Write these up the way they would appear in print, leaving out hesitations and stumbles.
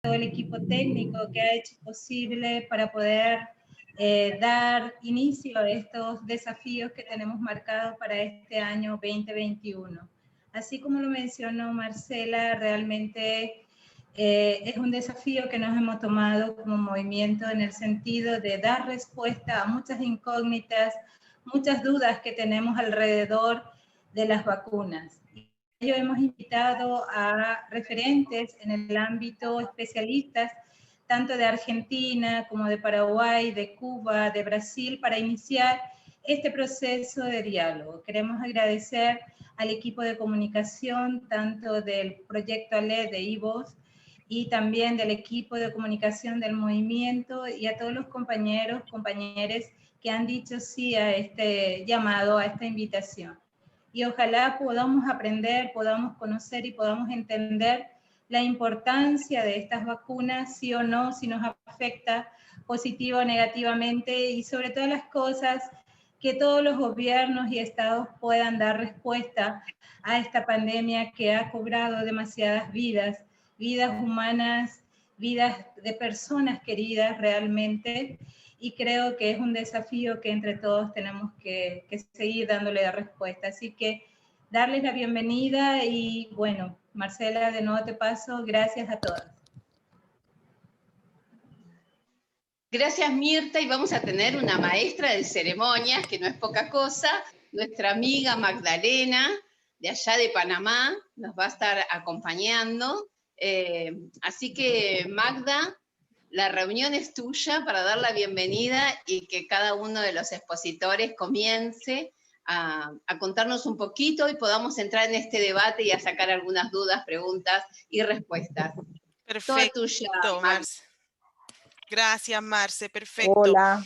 todo el equipo técnico que ha hecho posible para poder dar inicio a estos desafíos que tenemos marcados para este año 2021. Así como lo mencionó Marcela, realmente es un desafío que nos hemos tomado como movimiento en el sentido de dar respuesta a muchas incógnitas, muchas dudas que tenemos alrededor de las vacunas. Yo hemos invitado a referentes en el ámbito, especialistas, tanto de Argentina como de Paraguay, de Cuba, de Brasil, para iniciar este proceso de diálogo. Queremos agradecer al equipo de comunicación, tanto del proyecto ALED de IVOS, y también del equipo de comunicación del movimiento, y a todos los compañeros, compañeras que han dicho sí a este llamado, a esta invitación. Y ojalá podamos aprender, podamos conocer y podamos entender la importancia de estas vacunas, sí o no, si nos afecta positivo o negativamente, y sobre todas las cosas, que todos los gobiernos y estados puedan dar respuesta a esta pandemia que ha cobrado demasiadas vidas, vidas humanas, vidas de personas queridas realmente, y creo que es un desafío que entre todos tenemos que seguir dándole la respuesta. Así que darles la bienvenida y bueno, Marcela, de nuevo te paso, gracias a todas. Gracias, Mirta, y vamos a tener una maestra de ceremonias, que no es poca cosa, nuestra amiga Magdalena, de allá de Panamá, nos va a estar acompañando. Así que, Magda, la reunión es tuya para dar la bienvenida y que cada uno de los expositores comience a contarnos un poquito y podamos entrar en este debate y a sacar algunas dudas, preguntas y respuestas. Perfecto, toda tuya, Marce. Gracias, Marce, perfecto. Hola.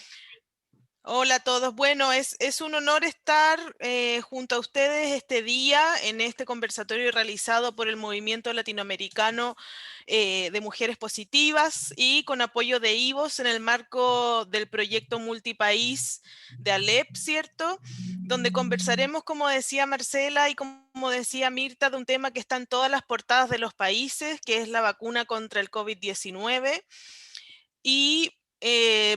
Hola a todos. Bueno, es un honor estar junto a ustedes este día en este conversatorio realizado por el Movimiento Latinoamericano de Mujeres Positivas y con apoyo de IVOS en el marco del proyecto multipaís de ALEP, ¿cierto? Donde conversaremos, como decía Marcela y como decía Mirta, de un tema que está en todas las portadas de los países, que es la vacuna contra el COVID-19. Y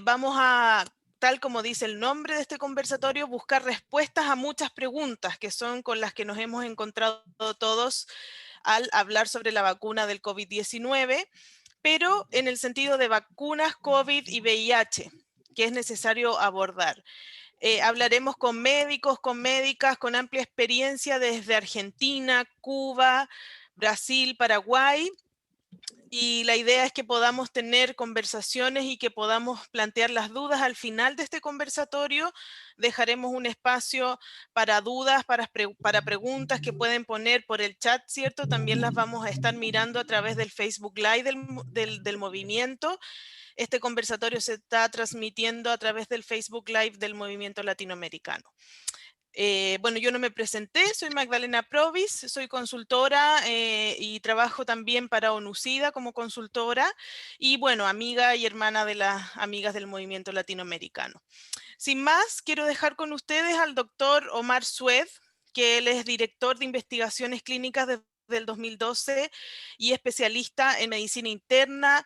vamos a, tal como dice el nombre de este conversatorio, buscar respuestas a muchas preguntas que son con las que nos hemos encontrado todos al hablar sobre la vacuna del COVID-19, pero en el sentido de vacunas, COVID y VIH, que es necesario abordar. Hablaremos con médicos, con médicas, con amplia experiencia desde Argentina, Cuba, Brasil, Paraguay. Y la idea es que podamos tener conversaciones y que podamos plantear las dudas al final de este conversatorio. Dejaremos un espacio para dudas, para preguntas que pueden poner por el chat, ¿cierto? También las vamos a estar mirando a través del Facebook Live del movimiento. Este conversatorio se está transmitiendo a través del Facebook Live del Movimiento Latinoamericano. Bueno, yo no me presenté, soy Magdalena Provis, soy consultora y trabajo también para ONUCIDA como consultora y bueno, amiga y hermana de las amigas del Movimiento Latinoamericano. Sin más, quiero dejar con ustedes al doctor Omar Sued, que él es director de investigaciones clínicas desde el 2012 y especialista en medicina interna,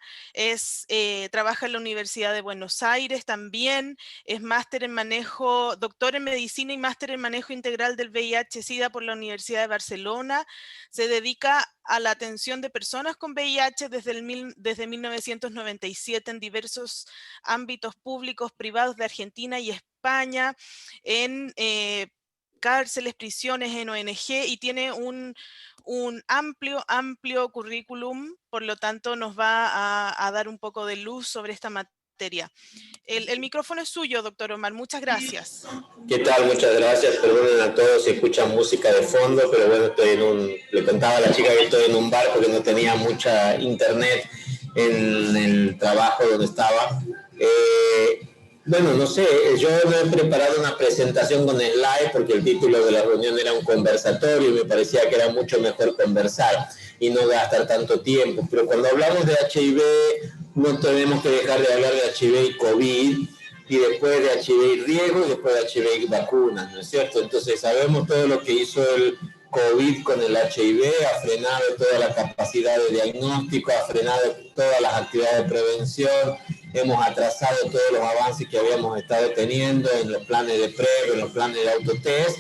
trabaja en la Universidad de Buenos Aires también, es máster en manejo, doctor en medicina y máster en manejo integral del VIH-Sida por la Universidad de Barcelona, se dedica a la atención de personas con VIH desde 1997 en diversos ámbitos públicos, privados de Argentina y España, en cárceles, prisiones, en ONG y tiene un amplio currículum, por lo tanto nos va a dar un poco de luz sobre esta materia. El micrófono es suyo, doctor Omar, muchas gracias. ¿Qué tal? Muchas gracias, perdonen a todos si escuchan música de fondo, pero bueno, le contaba a la chica que estoy en un bar porque no tenía mucha internet en el trabajo donde estaba. Bueno, no sé, yo no he preparado una presentación con slide porque el título de la reunión era un conversatorio y me parecía que era mucho mejor conversar y no gastar tanto tiempo. Pero cuando hablamos de HIV, no tenemos que dejar de hablar de HIV y COVID, y después de HIV y riesgo, y después de HIV y vacunas, ¿no es cierto? Entonces sabemos todo lo que hizo el COVID con el HIV, ha frenado toda la capacidad de diagnóstico, ha frenado todas las actividades de prevención, hemos atrasado todos los avances que habíamos estado teniendo en los planes de PrEP, en los planes de autotest,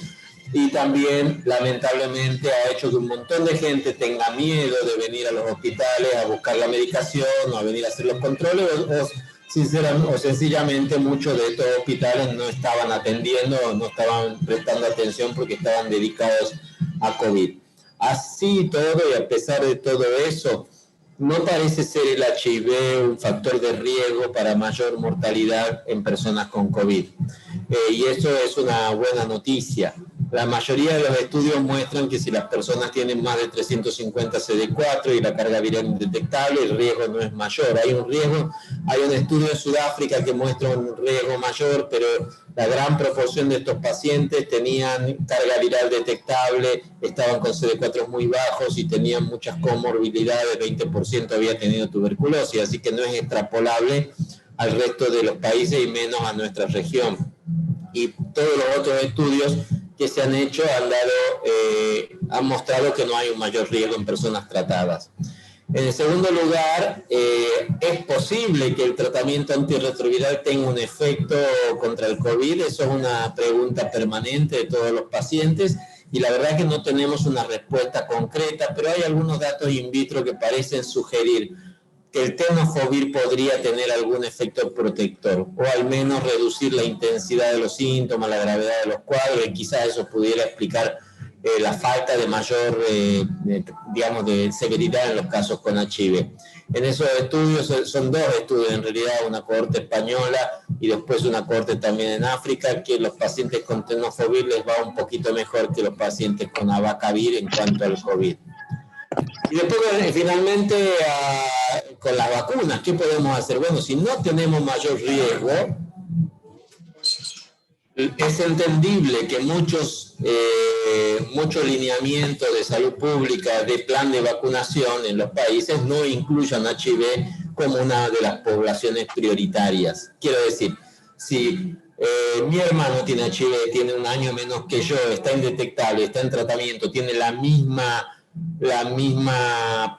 y también lamentablemente ha hecho que un montón de gente tenga miedo de venir a los hospitales a buscar la medicación o a venir a hacer los controles, o sencillamente muchos de estos hospitales no estaban atendiendo o no estaban prestando atención porque estaban dedicados a COVID. Así todo, y a pesar de todo eso, no parece ser el HIV un factor de riesgo para mayor mortalidad en personas con COVID. Y eso es una buena noticia. La mayoría de los estudios muestran que si las personas tienen más de 350 CD4 y la carga viral indetectable, el riesgo no es mayor. Hay un estudio en Sudáfrica que muestra un riesgo mayor, pero la gran proporción de estos pacientes tenían carga viral detectable, estaban con CD4 muy bajos y tenían muchas comorbilidades, 20% había tenido tuberculosis, así que no es extrapolable al resto de los países y menos a nuestra región. Y todos los otros estudios que se han hecho han mostrado que no hay un mayor riesgo en personas tratadas. En segundo lugar, ¿es posible que el tratamiento antirretroviral tenga un efecto contra el COVID? Eso es una pregunta permanente de todos los pacientes y la verdad es que no tenemos una respuesta concreta, pero hay algunos datos in vitro que parecen sugerir que el tenofovir podría tener algún efecto protector o al menos reducir la intensidad de los síntomas, la gravedad de los cuadros, y quizás eso pudiera explicar la falta de mayor, de severidad en los casos con HIV. En esos estudios, son dos estudios en realidad, una cohorte española y después una cohorte también en África, que los pacientes con tenofovir les va un poquito mejor que los pacientes con abacavir en cuanto al COVID. Y después, finalmente, con las vacunas, ¿qué podemos hacer? Bueno, si no tenemos mayor riesgo, es entendible que muchos lineamientos de salud pública de plan de vacunación en los países no incluyan HIV como una de las poblaciones prioritarias. Quiero decir, si mi hermano tiene HIV, tiene un año menos que yo, está indetectable, está en tratamiento, tiene la misma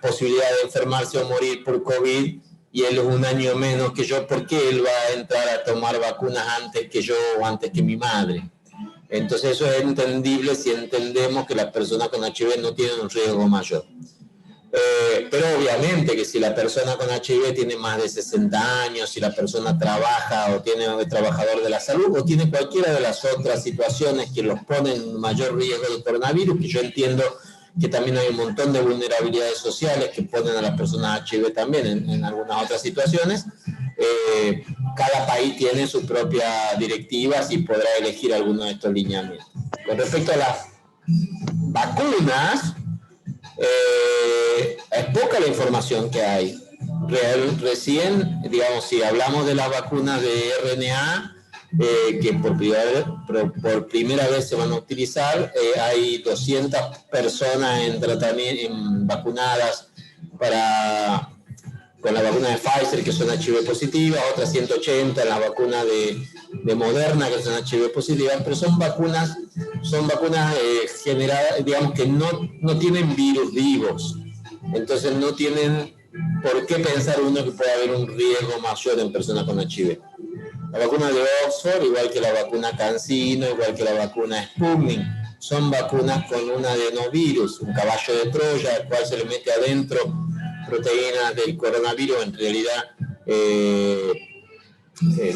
posibilidad de enfermarse o morir por COVID, y él es un año menos que yo, ¿por qué él va a entrar a tomar vacunas antes que yo o antes que mi madre? Entonces eso es entendible si entendemos que las personas con HIV no tienen un riesgo mayor. Pero obviamente que si la persona con HIV tiene más de 60 años, si la persona trabaja o es trabajador de la salud o tiene cualquiera de las otras situaciones que los ponen en mayor riesgo de coronavirus, que yo entiendo que también hay un montón de vulnerabilidades sociales que ponen a las personas HIV también en algunas otras situaciones. Cada país tiene su propia directiva y podrá elegir alguno de estos lineamientos. Con respecto a las vacunas, es poca la información que hay. Recién, digamos, si hablamos de las vacunas de RNA, que por primera vez se van a utilizar, hay 200 personas vacunadas con la vacuna de Pfizer que son HIV positivas, otras 180 en la vacuna de Moderna que son HIV positivas, pero son vacunas generadas, digamos que no tienen virus vivos, entonces no tienen por qué pensar uno que puede haber un riesgo mayor en personas con HIV. La vacuna de Oxford, igual que la vacuna CanSino, igual que la vacuna Sputnik, son vacunas con un adenovirus, un caballo de Troya, al cual se le mete adentro proteínas del coronavirus, en realidad,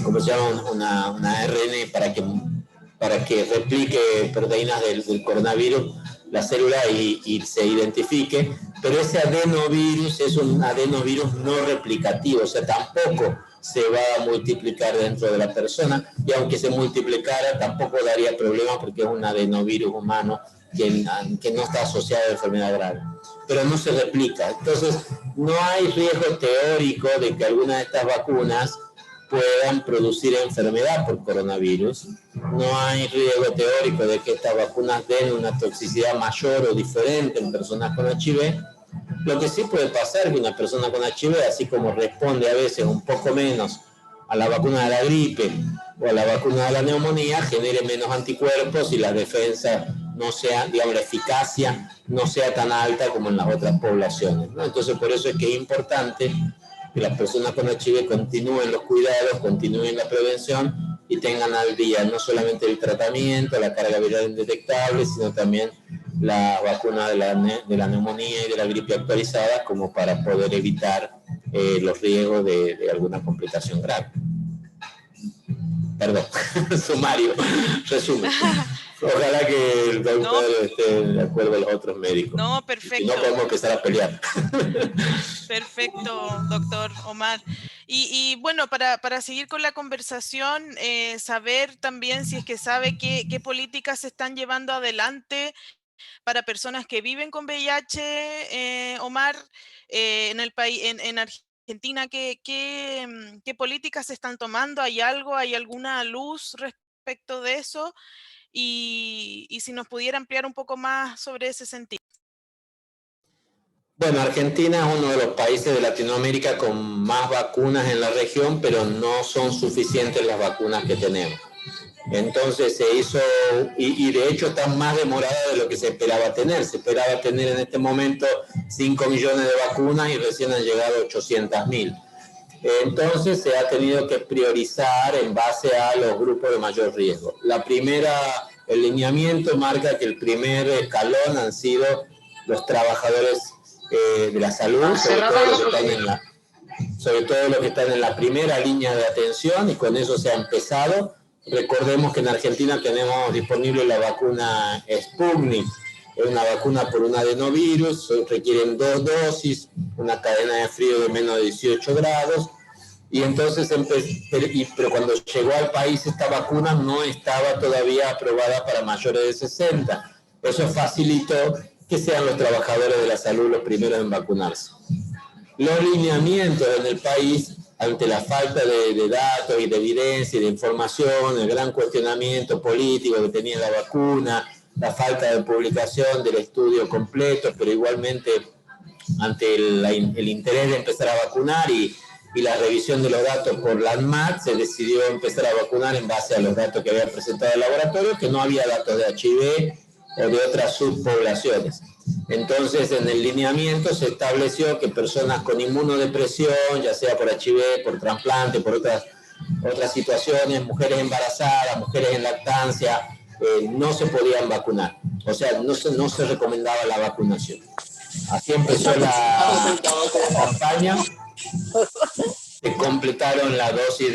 ¿cómo se llama? Una ARN para que replique proteínas del coronavirus, la célula, y se identifique, pero ese adenovirus es un adenovirus no replicativo, o sea, tampoco se va a multiplicar dentro de la persona, y aunque se multiplicara tampoco daría problema porque es un adenovirus humano que no está asociado a enfermedad grave, pero no se replica. Entonces no hay riesgo teórico de que alguna de estas vacunas puedan producir enfermedad por coronavirus. No hay riesgo teórico de que estas vacunas den una toxicidad mayor o diferente en personas con HIV. Lo que sí puede pasar es que una persona con HIV, así como responde a veces un poco menos a la vacuna de la gripe o a la vacuna de la neumonía, genere menos anticuerpos y las defensas no sea, digamos, la eficacia no sea tan alta como en las otras poblaciones, ¿no? Entonces, por eso es que es importante que las personas con HIV continúen los cuidados, continúen la prevención y tengan al día no solamente el tratamiento, la carga viral indetectable, sino también la vacuna de la neumonía y de la gripe actualizada, como para poder evitar los riesgos de alguna complicación grave. Perdón, sumario, resumen. Ojalá que el doctor esté de acuerdo a los otros médicos. No, perfecto. Y no podemos empezar a pelear. Perfecto, doctor Omar. Y bueno, para seguir con la conversación, saber también si es que sabe qué políticas se están llevando adelante para personas que viven con VIH, Omar, en el país, en Argentina, ¿qué políticas se están tomando? ¿Hay algo, hay alguna luz respecto de eso? Y si nos pudiera ampliar un poco más sobre ese sentido. Bueno, Argentina es uno de los países de Latinoamérica con más vacunas en la región, pero no son suficientes las vacunas que tenemos. Entonces se hizo, y de hecho está más demorada de lo que se esperaba tener. Se esperaba tener en este momento 5 millones de vacunas y recién han llegado 800.000. Entonces se ha tenido que priorizar en base a los grupos de mayor riesgo. El lineamiento marca que el primer escalón han sido los trabajadores de la salud, sobre todo los que están en la primera línea de atención, y con eso se ha empezado. Recordemos que en Argentina tenemos disponible la vacuna Sputnik, es una vacuna por un adenovirus, requieren 2 dosis, una cadena de frío de menos de 18 grados, y entonces, pero cuando llegó al país esta vacuna no estaba todavía aprobada para mayores de 60. Eso facilitó que sean los trabajadores de la salud los primeros en vacunarse. Los lineamientos en el país, ante la falta de datos y de evidencia y de información, el gran cuestionamiento político que tenía la vacuna, la falta de publicación del estudio completo, pero igualmente ante el interés de empezar a vacunar y la revisión de los datos por la ANMAT, se decidió empezar a vacunar en base a los datos que había presentado el laboratorio, que no había datos de HIV o de otras subpoblaciones. Entonces, en el lineamiento se estableció que personas con inmunodepresión, ya sea por HIV, por trasplante, por otras situaciones, mujeres embarazadas, mujeres en lactancia, no se podían vacunar. O sea, no se recomendaba la vacunación. Así empezó la campaña. Se completaron la dosis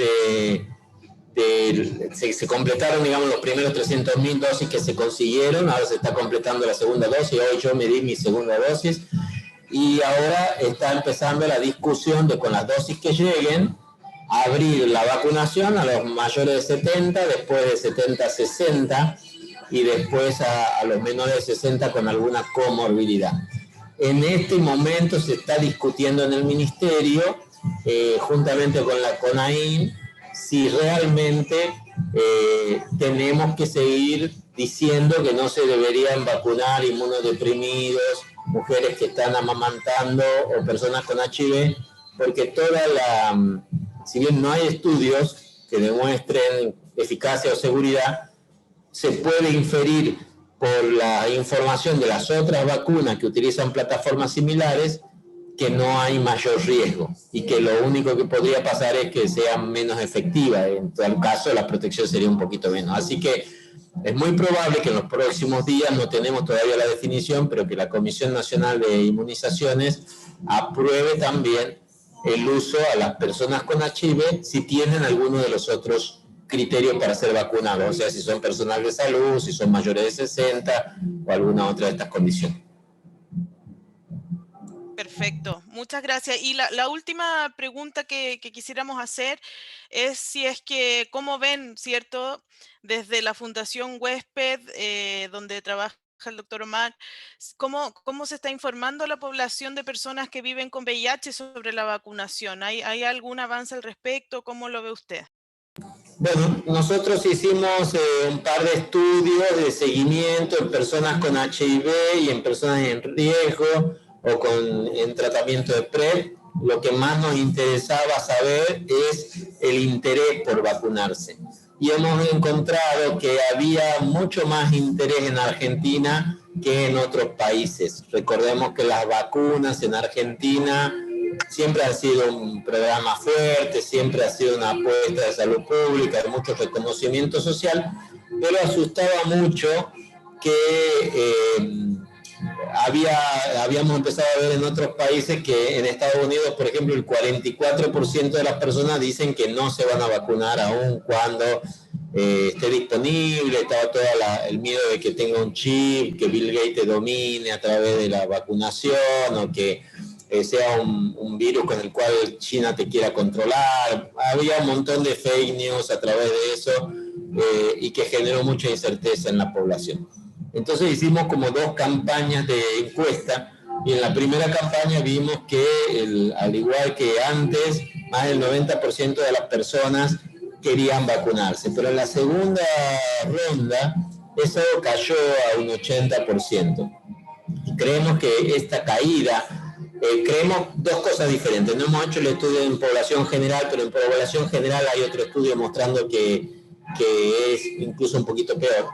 se completaron, digamos, los primeros 300.000 dosis que se consiguieron. Ahora se está completando la segunda dosis. Hoy yo me di mi segunda dosis. Y ahora está empezando la discusión de, con las dosis que lleguen, abrir la vacunación a los mayores de 70, después de 70 a 60 y después a los menores de 60 con alguna comorbilidad. En este momento se está discutiendo en el Ministerio, juntamente con la CONAIN, si realmente tenemos que seguir diciendo que no se deberían vacunar inmunodeprimidos, mujeres que están amamantando o personas con HIV, porque si bien no hay estudios que demuestren eficacia o seguridad, se puede inferir por la información de las otras vacunas que utilizan plataformas similares que no hay mayor riesgo y que lo único que podría pasar es que sean menos efectivas. En tal caso, la protección sería un poquito menos. Así que es muy probable que en los próximos días, no tenemos todavía la definición, pero que la Comisión Nacional de Inmunizaciones apruebe también el uso a las personas con HIV si tienen alguno de los otros criterios para ser vacunados, o sea, si son personal de salud, si son mayores de 60 o alguna otra de estas condiciones. Perfecto, muchas gracias. Y la última pregunta que quisiéramos hacer es si es que, ¿cómo ven, cierto, desde la Fundación Huésped, donde trabaja el doctor Omar, cómo se está informando a la población de personas que viven con VIH sobre la vacunación? ¿Hay algún avance al respecto? ¿Cómo lo ve usted? Bueno, nosotros hicimos un par de estudios de seguimiento en personas con HIV y en personas en riesgo o en tratamiento de PrEP. Lo que más nos interesaba saber es el interés por vacunarse. y hemos encontrado que había mucho más interés en Argentina que en otros países. Recordemos que las vacunas en Argentina siempre han sido un programa fuerte, siempre ha sido una apuesta de salud pública, de mucho reconocimiento social, pero asustaba mucho que habíamos empezado a ver en otros países que en Estados Unidos, por ejemplo, el 44% de las personas dicen que no se van a vacunar aún cuando esté disponible. Estaba todo el miedo de que tenga un chip, que Bill Gates te domine a través de la vacunación, o que sea un virus con el cual China te quiera controlar. Había un montón de fake news a través de eso, y que generó mucha incerteza en la población. Entonces hicimos como 2 campañas de encuesta, y en la primera campaña vimos que, al igual que antes, más del 90% de las personas querían vacunarse, pero en la segunda ronda eso cayó a un 80%. Y creemos que esta caída, creemos 2 cosas diferentes. No hemos hecho el estudio en población general, pero en población general hay otro estudio mostrando que es incluso un poquito peor.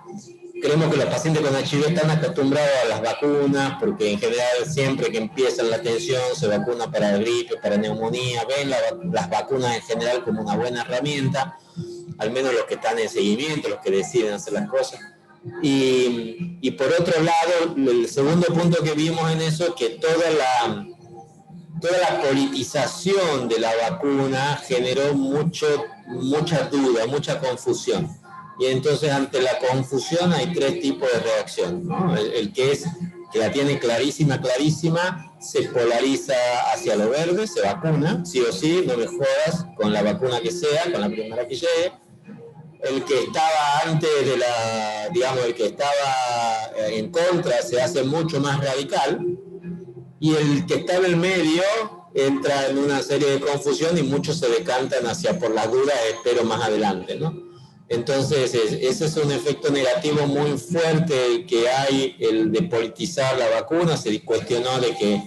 Creemos que los pacientes con HIV están acostumbrados a las vacunas, porque en general siempre que empiezan la atención se vacuna para gripe, para neumonía, ven las vacunas en general como una buena herramienta, al menos los que están en seguimiento, los que deciden hacer las cosas. Y por otro lado, el segundo punto que vimos en eso es que toda la politización de la vacuna generó mucha duda, mucha confusión. Y entonces, ante la confusión hay 3 tipos de reacción, ¿no? El que la tiene clarísima, se polariza hacia lo verde, se vacuna, sí o sí, no me jodas, con la vacuna que sea, con la primera que llegue. El que estaba antes el que estaba en contra, se hace mucho más radical, y el que está en el medio entra en una serie de confusión, y muchos se decantan por las dudas, espero más adelante, ¿no? Entonces, ese es un efecto negativo muy fuerte que hay, el de politizar la vacuna. Se cuestionó de que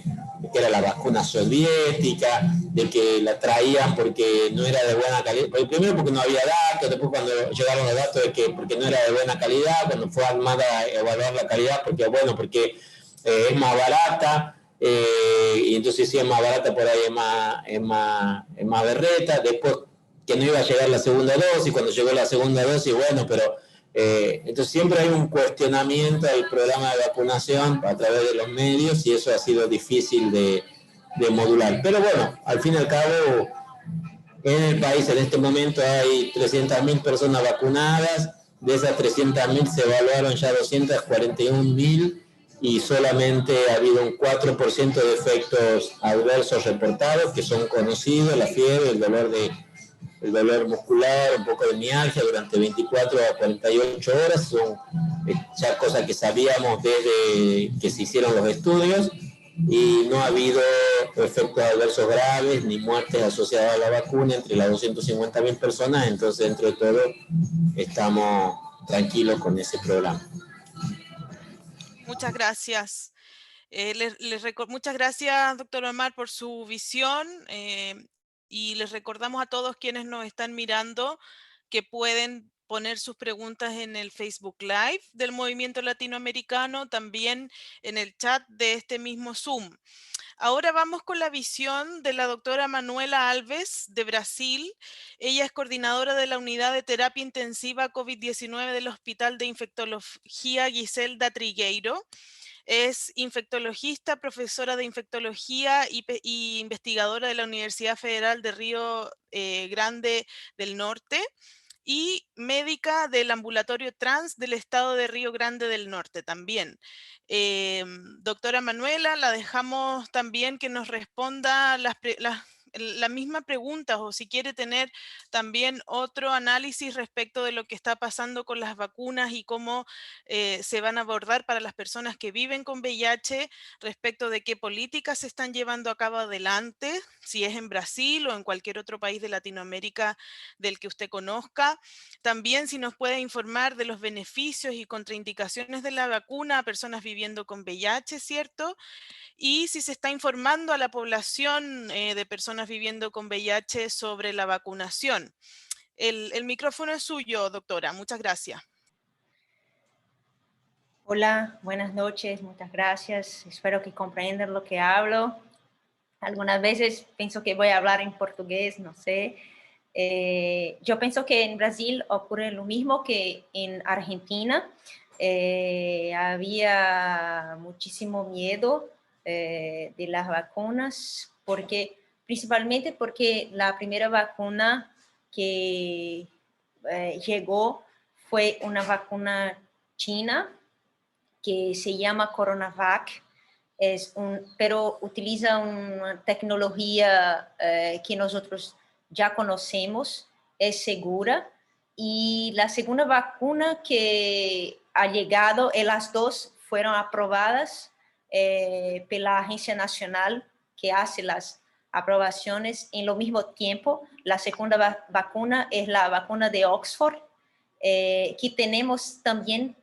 era la vacuna soviética, de que la traían porque no era de buena calidad. Primero porque no había datos, después cuando llegaron los datos de que porque no era de buena calidad, cuando fue Armada a evaluar la calidad, porque es más barata, y entonces si es más barata por ahí es más berreta. Después que no iba a llegar la segunda dosis, cuando llegó la segunda dosis, pero entonces siempre hay un cuestionamiento del programa de vacunación a través de los medios, y eso ha sido difícil de modular. Pero bueno, al fin y al cabo, en el país en este momento hay 300.000 personas vacunadas. De esas 300.000 se evaluaron ya 241.000, y solamente ha habido un 4% de efectos adversos reportados, que son conocidos: la fiebre, el dolor muscular, un poco de mialgia durante 24 a 48 horas, son ya cosas que sabíamos desde que se hicieron los estudios, y no ha habido efectos adversos graves ni muertes asociadas a la vacuna entre las 250.000 personas. Entonces, dentro de todo, estamos tranquilos con ese programa. Muchas gracias. Muchas gracias, doctor Omar, por su visión. Y les recordamos a todos quienes nos están mirando que pueden poner sus preguntas en el Facebook Live del Movimiento Latinoamericano, también en el chat de este mismo Zoom. Ahora vamos con la visión de la doctora Manuela Alves, de Brasil. Ella es coordinadora de la Unidad de Terapia Intensiva COVID-19 del Hospital de Infectología Giselda Trigueiro. Es infectologista, profesora de infectología y investigadora de la Universidad Federal de Río Grande del Norte, y médica del ambulatorio trans del estado de Río Grande del Norte también. Doctora Manuela, la dejamos también que nos responda la misma pregunta, o si quiere tener también otro análisis respecto de lo que está pasando con las vacunas y cómo se van a abordar para las personas que viven con VIH, respecto de qué políticas se están llevando a cabo adelante, si es en Brasil o en cualquier otro país de Latinoamérica del que usted conozca. También si nos puede informar de los beneficios y contraindicaciones de la vacuna a personas viviendo con VIH, ¿cierto? Y si se está informando a la población de personas viviendo con VIH sobre la vacunación. El micrófono es suyo, doctora. Muchas gracias. Hola, buenas noches, muchas gracias. Espero que comprendan lo que hablo. Algunas veces pienso que voy a hablar en portugués, no sé. Yo pienso que en Brasil ocurre lo mismo que en Argentina. Había muchísimo miedo de las vacunas, principalmente porque la primera vacuna que llegó fue una vacuna china que se llama Coronavac, pero utiliza una tecnología que nosotros ya conocemos, es segura. Y la segunda vacuna que ha llegado, las dos fueron aprobadas por la Agencia Nacional que hace las aprobaciones en lo mismo tiempo. La segunda vacuna es la vacuna de Oxford, que tenemos también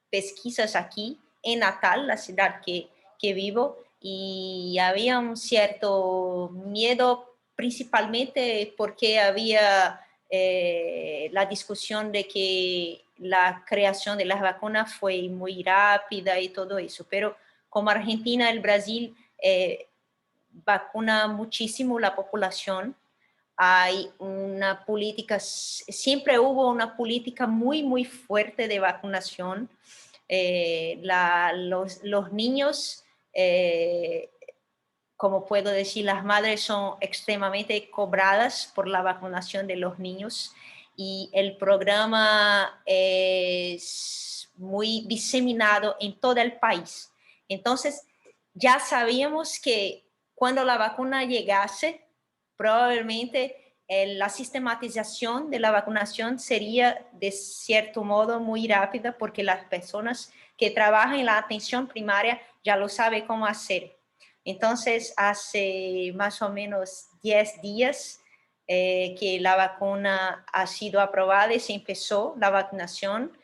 pesquisas aquí en Natal, la ciudad que vivo, y había un cierto miedo, principalmente porque había la discusión de que la creación de las vacunas fue muy rápida y todo eso, pero como Argentina, el Brasil vacuna muchísimo la población. Hay una política, siempre hubo una política muy fuerte de vacunación. Los niños, como puedo decir, las madres son extremadamente cobradas por la vacunación de los niños y el programa es muy diseminado en todo el país. Entonces, ya sabíamos que cuando la vacuna llegase, probablemente la sistematización de la vacunación sería de cierto modo muy rápida porque las personas que trabajan en la atención primaria ya lo saben cómo hacer. Entonces, hace más o menos 10 días que la vacuna ha sido aprobada y se empezó la vacunación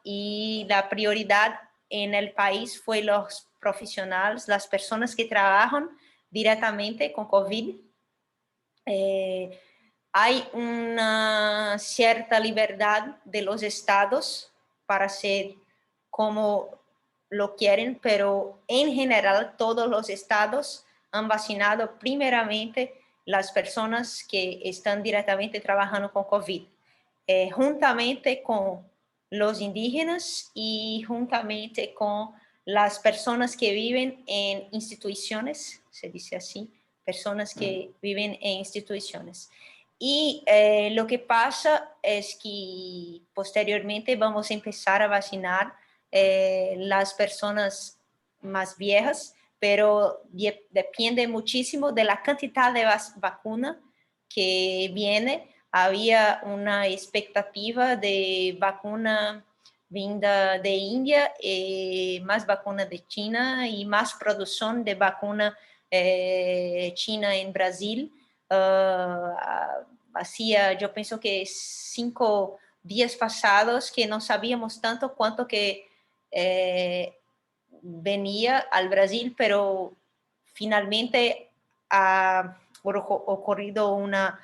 y la prioridad en el país fue los profesionales, las personas que trabajan directamente con COVID. Hay una cierta libertad de los estados para hacer como lo quieren, pero en general todos los estados han vacinado primeramente las personas que están directamente trabajando con COVID, juntamente con los indígenas y juntamente con las personas que viven en instituciones, se dice así, personas que viven en instituciones. Y lo que pasa es que posteriormente vamos a empezar a vacinar las personas más viejas, pero depende muchísimo de la cantidad de vacuna que viene. Había una expectativa de vacuna vinda de India, más vacuna de China y más producción de vacuna China en Brasil. Hacía, yo pienso que 5 días pasados que no sabíamos tanto cuánto que venía al Brasil, pero finalmente ha ocurrido una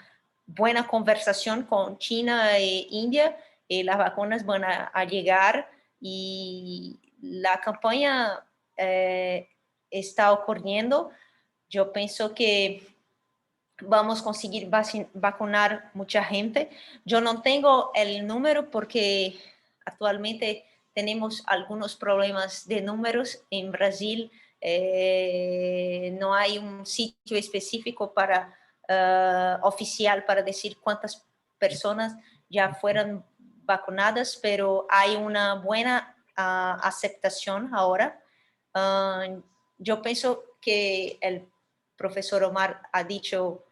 buena conversación con China e India. Las vacunas van a llegar y la campaña está ocurriendo. Yo pienso que vamos a conseguir vacunar mucha gente. Yo no tengo el número porque actualmente tenemos algunos problemas de números en Brasil. No hay un sitio específico oficial para decir cuántas personas ya fueron vacunadas, pero hay una buena aceptación ahora. Yo pienso que el profesor Omar ha dicho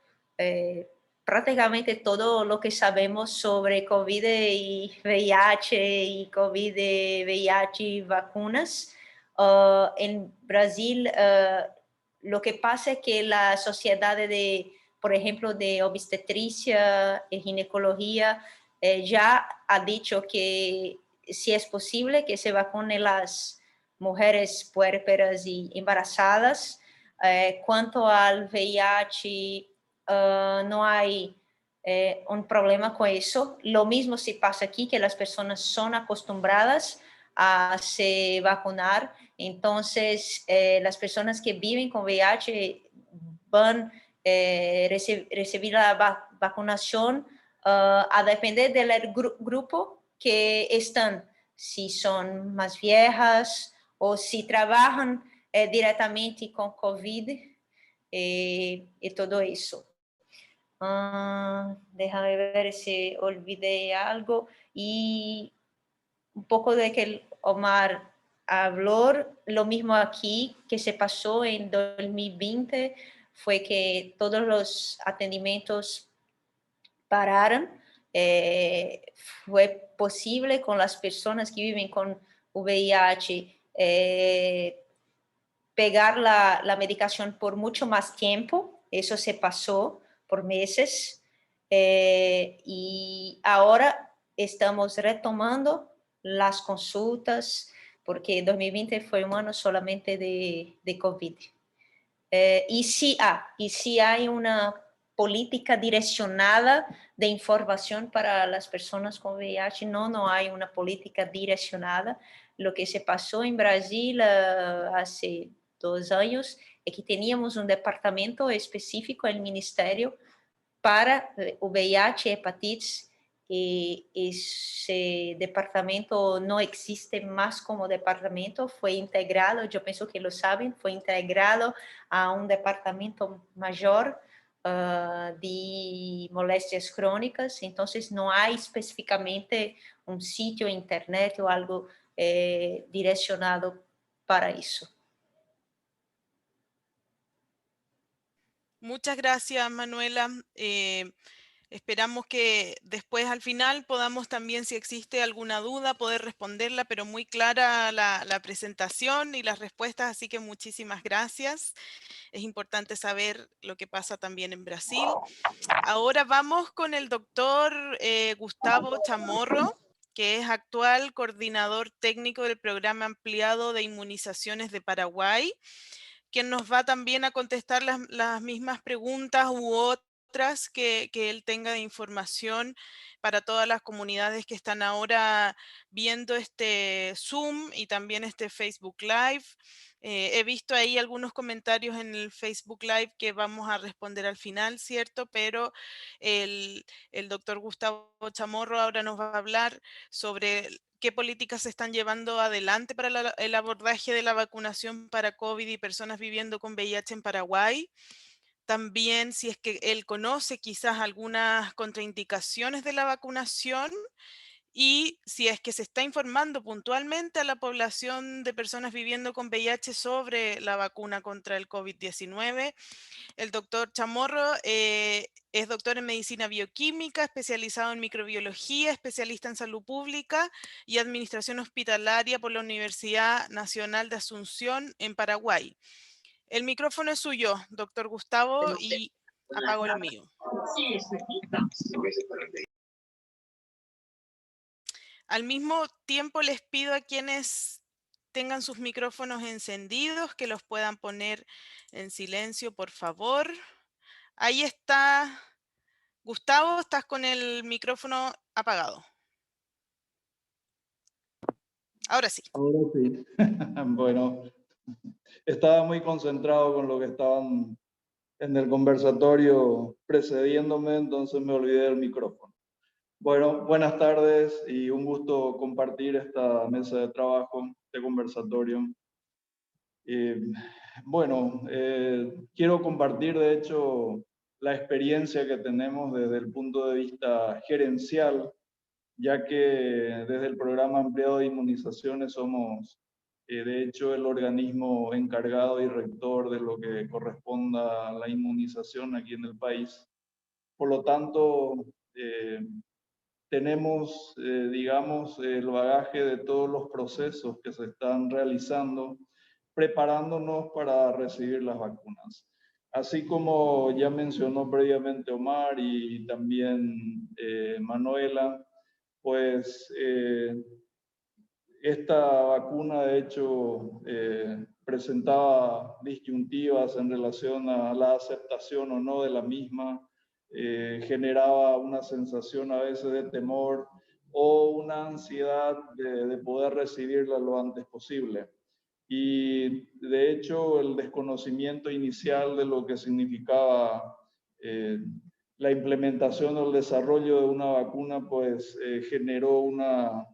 prácticamente todo lo que sabemos sobre COVID y VIH y COVID y VIH y vacunas. En Brasil, lo que pasa es que la sociedad por ejemplo, de obstetricia y ginecología ya ha dicho que si es posible que se vacunen las mujeres puérperas y embarazadas. Quanto ao VIH, no hay un problema con eso. Lo mismo se pasa aquí, que las personas son acostumbradas a se vacunar. Entonces, las personas que viven con VIH van a recibir la vacunación a depender del grupo que están, si son más viejas o si trabajan directamente con COVID y todo eso. Déjame ver si olvidé algo. Y un poco de que Omar habló, lo mismo aquí que se pasó en 2020, fue que todos los atendimientos pararon. Fue posible con las personas que viven con VIH pegar la medicación por mucho más tiempo. Eso se pasó por meses. Y ahora estamos retomando las consultas porque 2020 fue un año solamente de COVID. Y sí hay una política direccionada de información para las personas con VIH. No hay una política direccionada. Lo que se pasó en Brasil hace 2 años es que teníamos un departamento específico, el ministerio, para o VIH y hepatitis. Y ese departamento no existe más como departamento, fue integrado, yo pienso que lo saben, fue integrado a un departamento mayor de molestias crónicas. Entonces no hay específicamente un sitio internet o algo direccionado para eso. Muchas gracias, Manuela. Esperamos que después al final podamos también, si existe alguna duda, poder responderla, pero muy clara la presentación y las respuestas, así que muchísimas gracias. Es importante saber lo que pasa también en Brasil. Ahora vamos con el doctor Gustavo Chamorro, que es actual coordinador técnico del Programa Ampliado de Inmunizaciones de Paraguay, quien nos va también a contestar las mismas preguntas u otras que él tenga de información para todas las comunidades que están ahora viendo este Zoom y también este Facebook Live. He visto ahí algunos comentarios en el Facebook Live que vamos a responder al final, ¿cierto? Pero el doctor Gustavo Chamorro ahora nos va a hablar sobre qué políticas se están llevando adelante para el abordaje de la vacunación para COVID y personas viviendo con VIH en Paraguay. También si es que él conoce quizás algunas contraindicaciones de la vacunación y si es que se está informando puntualmente a la población de personas viviendo con VIH sobre la vacuna contra el COVID-19. El doctor Chamorro es doctor en medicina bioquímica, especializado en microbiología, especialista en salud pública y administración hospitalaria por la Universidad Nacional de Asunción en Paraguay. El micrófono es suyo, doctor Gustavo, y apago el mío. Al mismo tiempo les pido a quienes tengan sus micrófonos encendidos que los puedan poner en silencio, por favor. Ahí está. Gustavo, estás con el micrófono apagado. Ahora sí. Ahora sí. Bueno, estaba muy concentrado con lo que estaban en el conversatorio precediéndome, entonces me olvidé del micrófono. Bueno, buenas tardes y un gusto compartir esta mesa de trabajo, este conversatorio. Quiero compartir, de hecho, la experiencia que tenemos desde el punto de vista gerencial, ya que desde el Programa Ampliado de Inmunizaciones somos, de hecho, el organismo encargado y rector de lo que corresponda a la inmunización aquí en el país. Por lo tanto, tenemos, digamos, el bagaje de todos los procesos que se están realizando, preparándonos para recibir las vacunas. Así como ya mencionó previamente Omar y también Manuela, pues esta vacuna de hecho presentaba disyuntivas en relación a la aceptación o no de la misma generaba una sensación a veces de temor o una ansiedad de poder recibirla lo antes posible. Y de hecho el desconocimiento inicial de lo que significaba la implementación o el desarrollo de una vacuna, pues generó una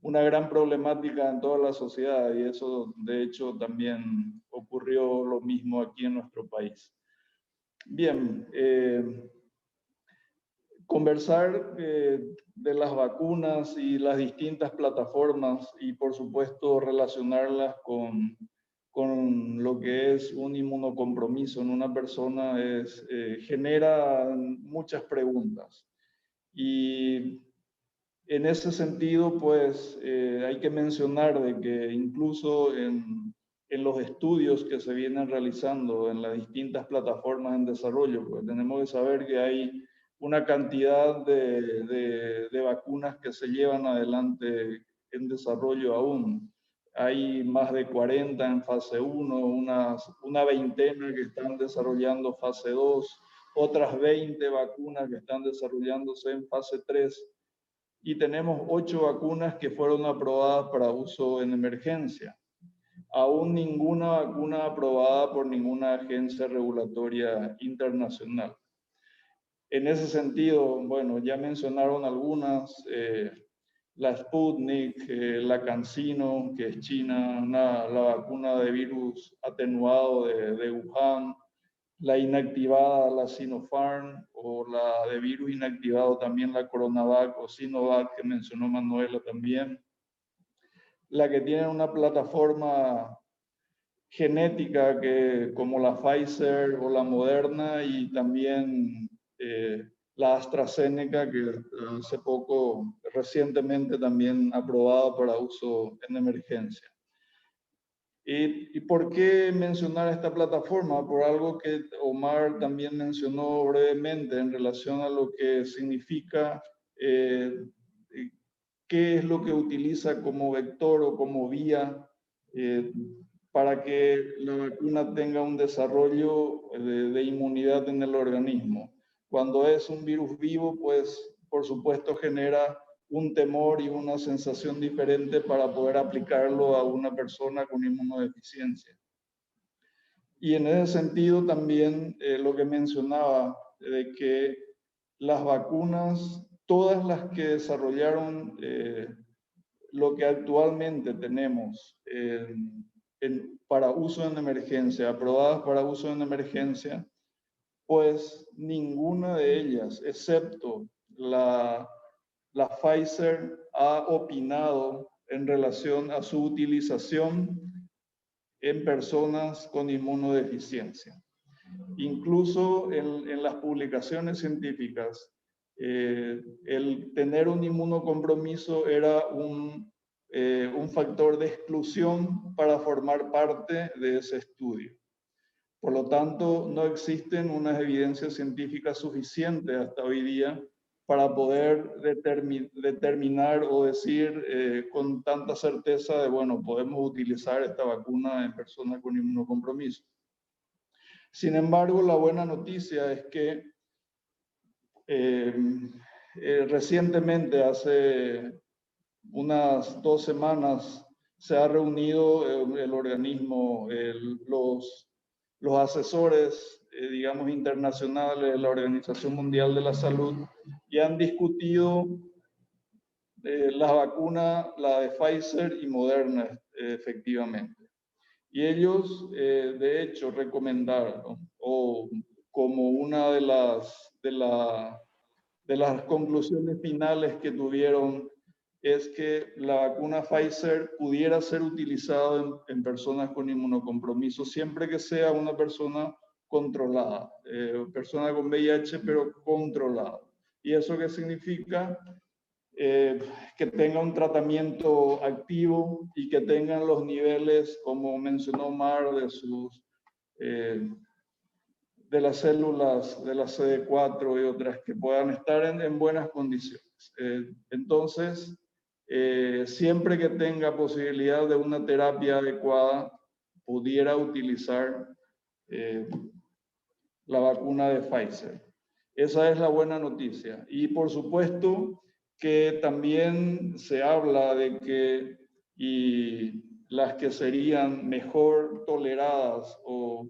gran problemática en toda la sociedad, y eso de hecho también ocurrió lo mismo aquí en nuestro país. Bien, conversar de las vacunas y las distintas plataformas y por supuesto relacionarlas con lo que es un inmunocompromiso en una persona genera muchas preguntas. Y en ese sentido, pues hay que mencionar de que incluso en los estudios que se vienen realizando en las distintas plataformas en desarrollo, pues tenemos que saber que hay una cantidad de vacunas que se llevan adelante en desarrollo aún. Hay más de 40 en fase 1, una veintena que están desarrollando fase 2, otras 20 vacunas que están desarrollándose en fase 3, y tenemos 8 vacunas que fueron aprobadas para uso en emergencia. Aún ninguna vacuna aprobada por ninguna agencia regulatoria internacional. En ese sentido, bueno, ya mencionaron algunas, la Sputnik, la CanSino, que es China, la vacuna de virus atenuado de Wuhan, la inactivada, la Sinopharm, o la de virus inactivado también, la Coronavac o Sinovac, que mencionó Manuela también. La que tiene una plataforma genética como la Pfizer o la Moderna, y también la AstraZeneca, que hace poco, recientemente también aprobada para uso en emergencia. ¿Y por qué mencionar esta plataforma? Por algo que Omar también mencionó brevemente en relación a lo que significa, qué es lo que utiliza como vector o como vía para que la vacuna tenga un desarrollo de inmunidad en el organismo. Cuando es un virus vivo, pues por supuesto genera un temor y una sensación diferente para poder aplicarlo a una persona con inmunodeficiencia. Y en ese sentido también lo que mencionaba, de que las vacunas, todas las que desarrollaron lo que actualmente tenemos para uso en emergencia, aprobadas para uso en emergencia, pues ninguna de ellas, excepto la Pfizer, ha opinado en relación a su utilización en personas con inmunodeficiencia. Incluso en las publicaciones científicas, el tener un inmunocompromiso era un factor de exclusión para formar parte de ese estudio. Por lo tanto, no existen unas evidencias científicas suficientes hasta hoy día para poder determinar o decir con tanta certeza de, bueno, podemos utilizar esta vacuna en personas con inmunocompromiso. Sin embargo, la buena noticia es que recientemente, hace unas 2 semanas, se ha reunido el organismo, los asesores, digamos, internacionales de la Organización Mundial de la Salud, y han discutido la vacuna, la de Pfizer y Moderna, efectivamente. Y ellos, de hecho, recomendaron, o como una de las conclusiones finales que tuvieron, es que la vacuna Pfizer pudiera ser utilizada en personas con inmunocompromiso, siempre que sea una persona controlada, persona con VIH, pero controlada. ¿Y eso qué significa? Que tenga un tratamiento activo y que tengan los niveles, como mencionó Omar, de las células de la CD4 y otras, que puedan estar en buenas condiciones. Entonces, siempre que tenga posibilidad de una terapia adecuada, pudiera utilizar la vacuna de Pfizer. Esa es la buena noticia. Y por supuesto que también se habla de que las que serían mejor toleradas o,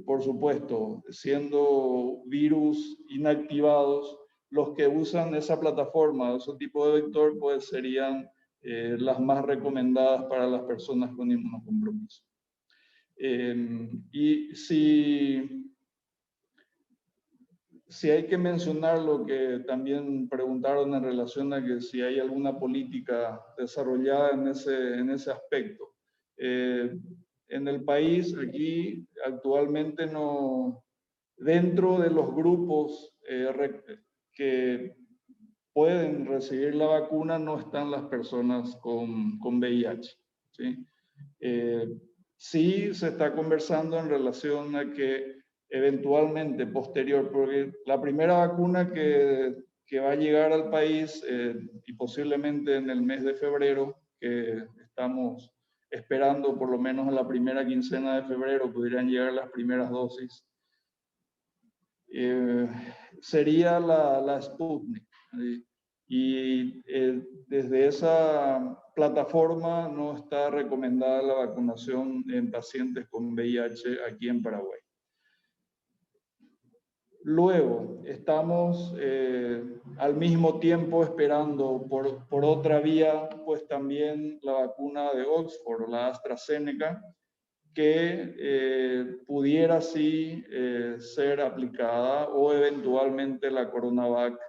por supuesto, siendo virus inactivados, los que usan esa plataforma, ese tipo de vector, pues serían las más recomendadas para las personas con inmunocompromiso. Y si hay que mencionar lo que también preguntaron en relación a que si hay alguna política desarrollada en ese aspecto. En el país, aquí actualmente no, dentro de los grupos que pueden recibir la vacuna no están las personas con VIH. ¿Sí? Sí se está conversando en relación a que eventualmente posterior, porque la primera vacuna que va a llegar al país y posiblemente en el mes de febrero, que estamos esperando por lo menos en la primera quincena de febrero pudieran llegar las primeras dosis, sería la Sputnik. Y desde esa plataforma no está recomendada la vacunación en pacientes con VIH aquí en Paraguay. Luego, estamos al mismo tiempo esperando por otra vía, pues también la vacuna de Oxford, la AstraZeneca, que pudiera sí ser aplicada, o eventualmente la CoronaVac,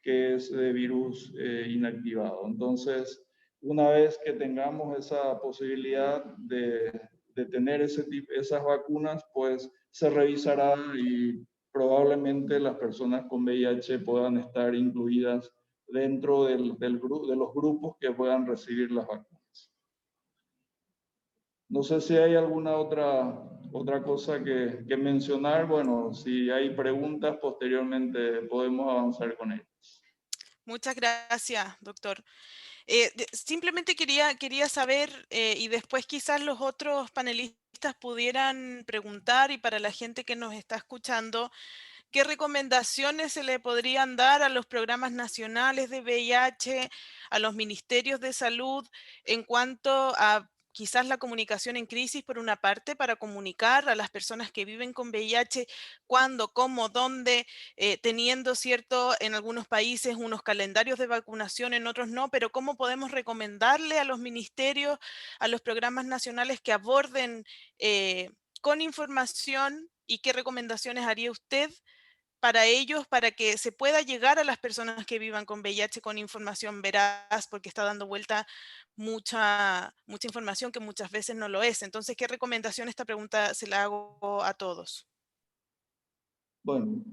que es de virus inactivado. Entonces, una vez que tengamos esa posibilidad de tener esas vacunas, pues se revisará y probablemente las personas con VIH puedan estar incluidas dentro de los grupos que puedan recibir las vacunas. No sé si hay alguna otra cosa que mencionar. Bueno, si hay preguntas, posteriormente podemos avanzar con ellas. Muchas gracias, doctor. Simplemente quería saber, y después quizás los otros panelistas pudieran preguntar, y para la gente que nos está escuchando, ¿qué recomendaciones se le podrían dar a los programas nacionales de VIH, a los ministerios de salud, en cuanto a quizás la comunicación en crisis, por una parte, para comunicar a las personas que viven con VIH cuándo, cómo, dónde, teniendo, cierto, en algunos países unos calendarios de vacunación, en otros no, pero cómo podemos recomendarle a los ministerios, a los programas nacionales que aborden con información, y qué recomendaciones haría usted para ellos, para que se pueda llegar a las personas que vivan con VIH con información veraz, porque está dando vuelta mucha información que muchas veces no lo es. Entonces, ¿qué recomendación? Esta pregunta se la hago a todos. Bueno,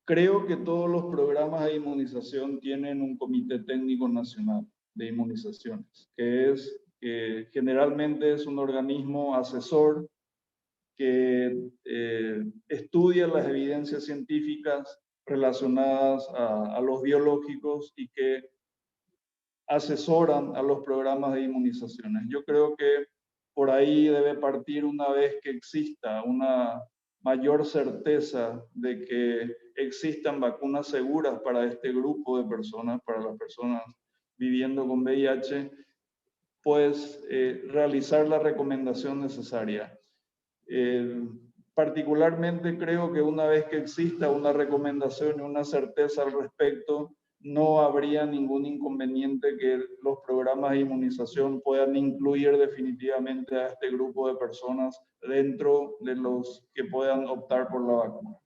creo que todos los programas de inmunización tienen un comité técnico nacional de inmunizaciones, que generalmente es un organismo asesor que estudia las evidencias científicas relacionadas a los biológicos y que asesoran a los programas de inmunizaciones. Yo creo que por ahí debe partir una vez que exista una mayor certeza de que existan vacunas seguras para este grupo de personas, para las personas viviendo con VIH, pues realizar la recomendación necesaria. Particularmente creo que una vez que exista una recomendación y una certeza al respecto, no habría ningún inconveniente que los programas de inmunización puedan incluir definitivamente a este grupo de personas dentro de los que puedan optar por la vacuna.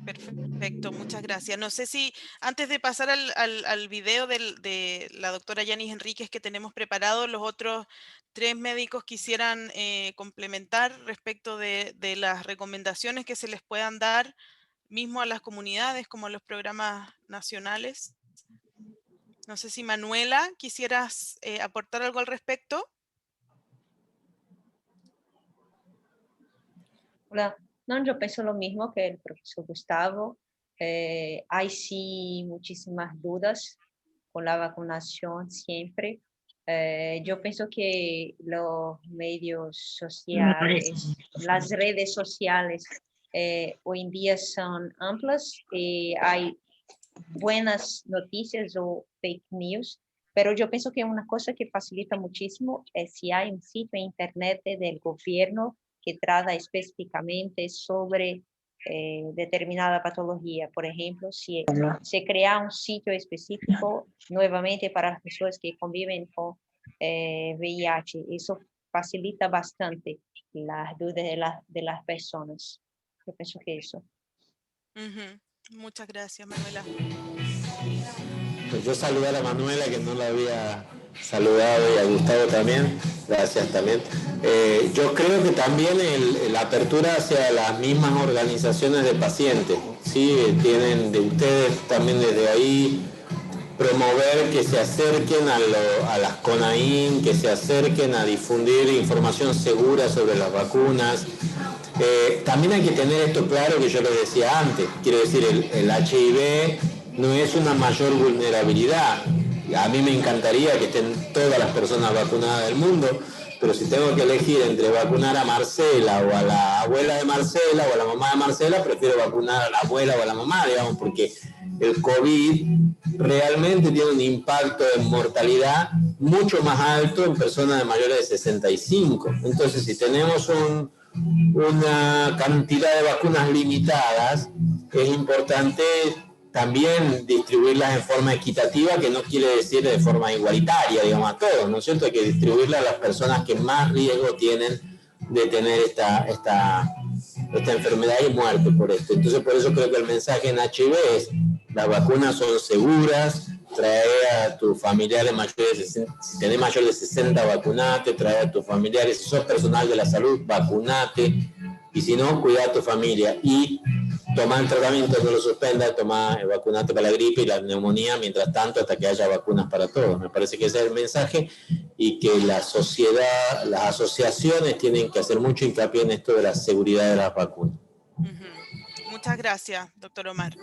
Perfecto, muchas gracias. No sé si antes de pasar al video de la doctora Yanis Enríquez que tenemos preparado, los otros 3 médicos quisieran complementar respecto de las recomendaciones que se les puedan dar mismo a las comunidades como a los programas nacionales. No sé si Manuela, quisieras aportar algo al respecto. Hola. No, yo pienso lo mismo que el profesor Gustavo. Hay sí muchísimas dudas con la vacunación siempre. Yo pienso que los medios sociales, las redes sociales hoy en día son amplias y hay buenas noticias o fake news, pero yo pienso que una cosa que facilita muchísimo es si hay un sitio en internet del gobierno que trata específicamente sobre determinada patología. Por ejemplo, si se crea un sitio específico nuevamente para las personas que conviven con VIH, eso facilita bastante las dudas de las personas. Yo pienso que eso. Muchas gracias, Manuela. Pues yo saludé a la Manuela, que no la había saludado, y a Gustavo también, gracias también. Yo creo que también la apertura hacia las mismas organizaciones de pacientes, ¿sí? Tienen de ustedes también desde ahí promover que se acerquen a las CONAIN, que se acerquen a difundir información segura sobre las vacunas. También hay que tener esto claro, que yo les decía antes, quiero decir, el HIV no es una mayor vulnerabilidad. A mí me encantaría que estén todas las personas vacunadas del mundo, pero si tengo que elegir entre vacunar a Marcela o a la abuela de Marcela o a la mamá de Marcela, prefiero vacunar a la abuela o a la mamá, digamos, porque el COVID realmente tiene un impacto en mortalidad mucho más alto en personas de mayores de 65. Entonces, si tenemos una cantidad de vacunas limitadas, es importante también distribuirlas en forma equitativa, que no quiere decir de forma igualitaria, digamos, a todos, ¿no es cierto? Hay que distribuirlas a las personas que más riesgo tienen de tener esta enfermedad y muerte por esto. Entonces, por eso creo que el mensaje en HIV es: las vacunas son seguras, trae a tus familiares mayores de 60, si tenés mayor de 60, vacunate, trae a tus familiares, si sos personal de la salud, vacunate, y si no, cuida a tu familia. Y toma el tratamiento, no lo suspenda, vacunate para la gripe y la neumonía, mientras tanto, hasta que haya vacunas para todos. Me parece que ese es el mensaje, y que la sociedad, las asociaciones tienen que hacer mucho hincapié en esto de la seguridad de las vacunas. Muchas gracias, doctor Omar.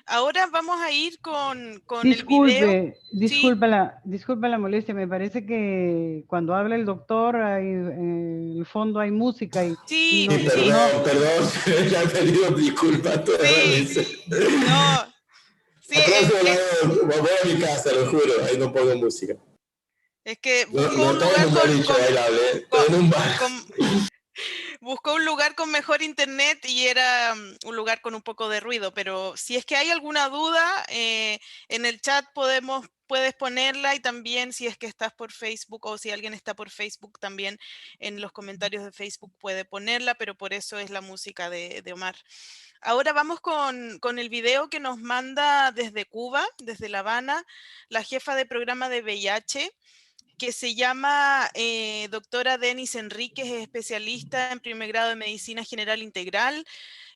Ahora vamos a ir con el video. Disculpa la molestia, me parece que cuando habla el doctor, en el fondo hay música. Sí, perdón, ya he pedido disculpas todas las veces. No, sí, voy a mi casa, lo juro, ahí no pongo música. Es que buscó un lugar con mejor internet y era un lugar con un poco de ruido, pero si es que hay alguna duda, en el chat puedes ponerla, y también si es que estás por Facebook, o si alguien está por Facebook, también en los comentarios de Facebook puede ponerla, pero por eso es la música de Omar. Ahora vamos con el video que nos manda desde Cuba, desde La Habana, la jefa de programa de VIH, que se llama doctora Denis Enríquez, es especialista en primer grado de Medicina General Integral,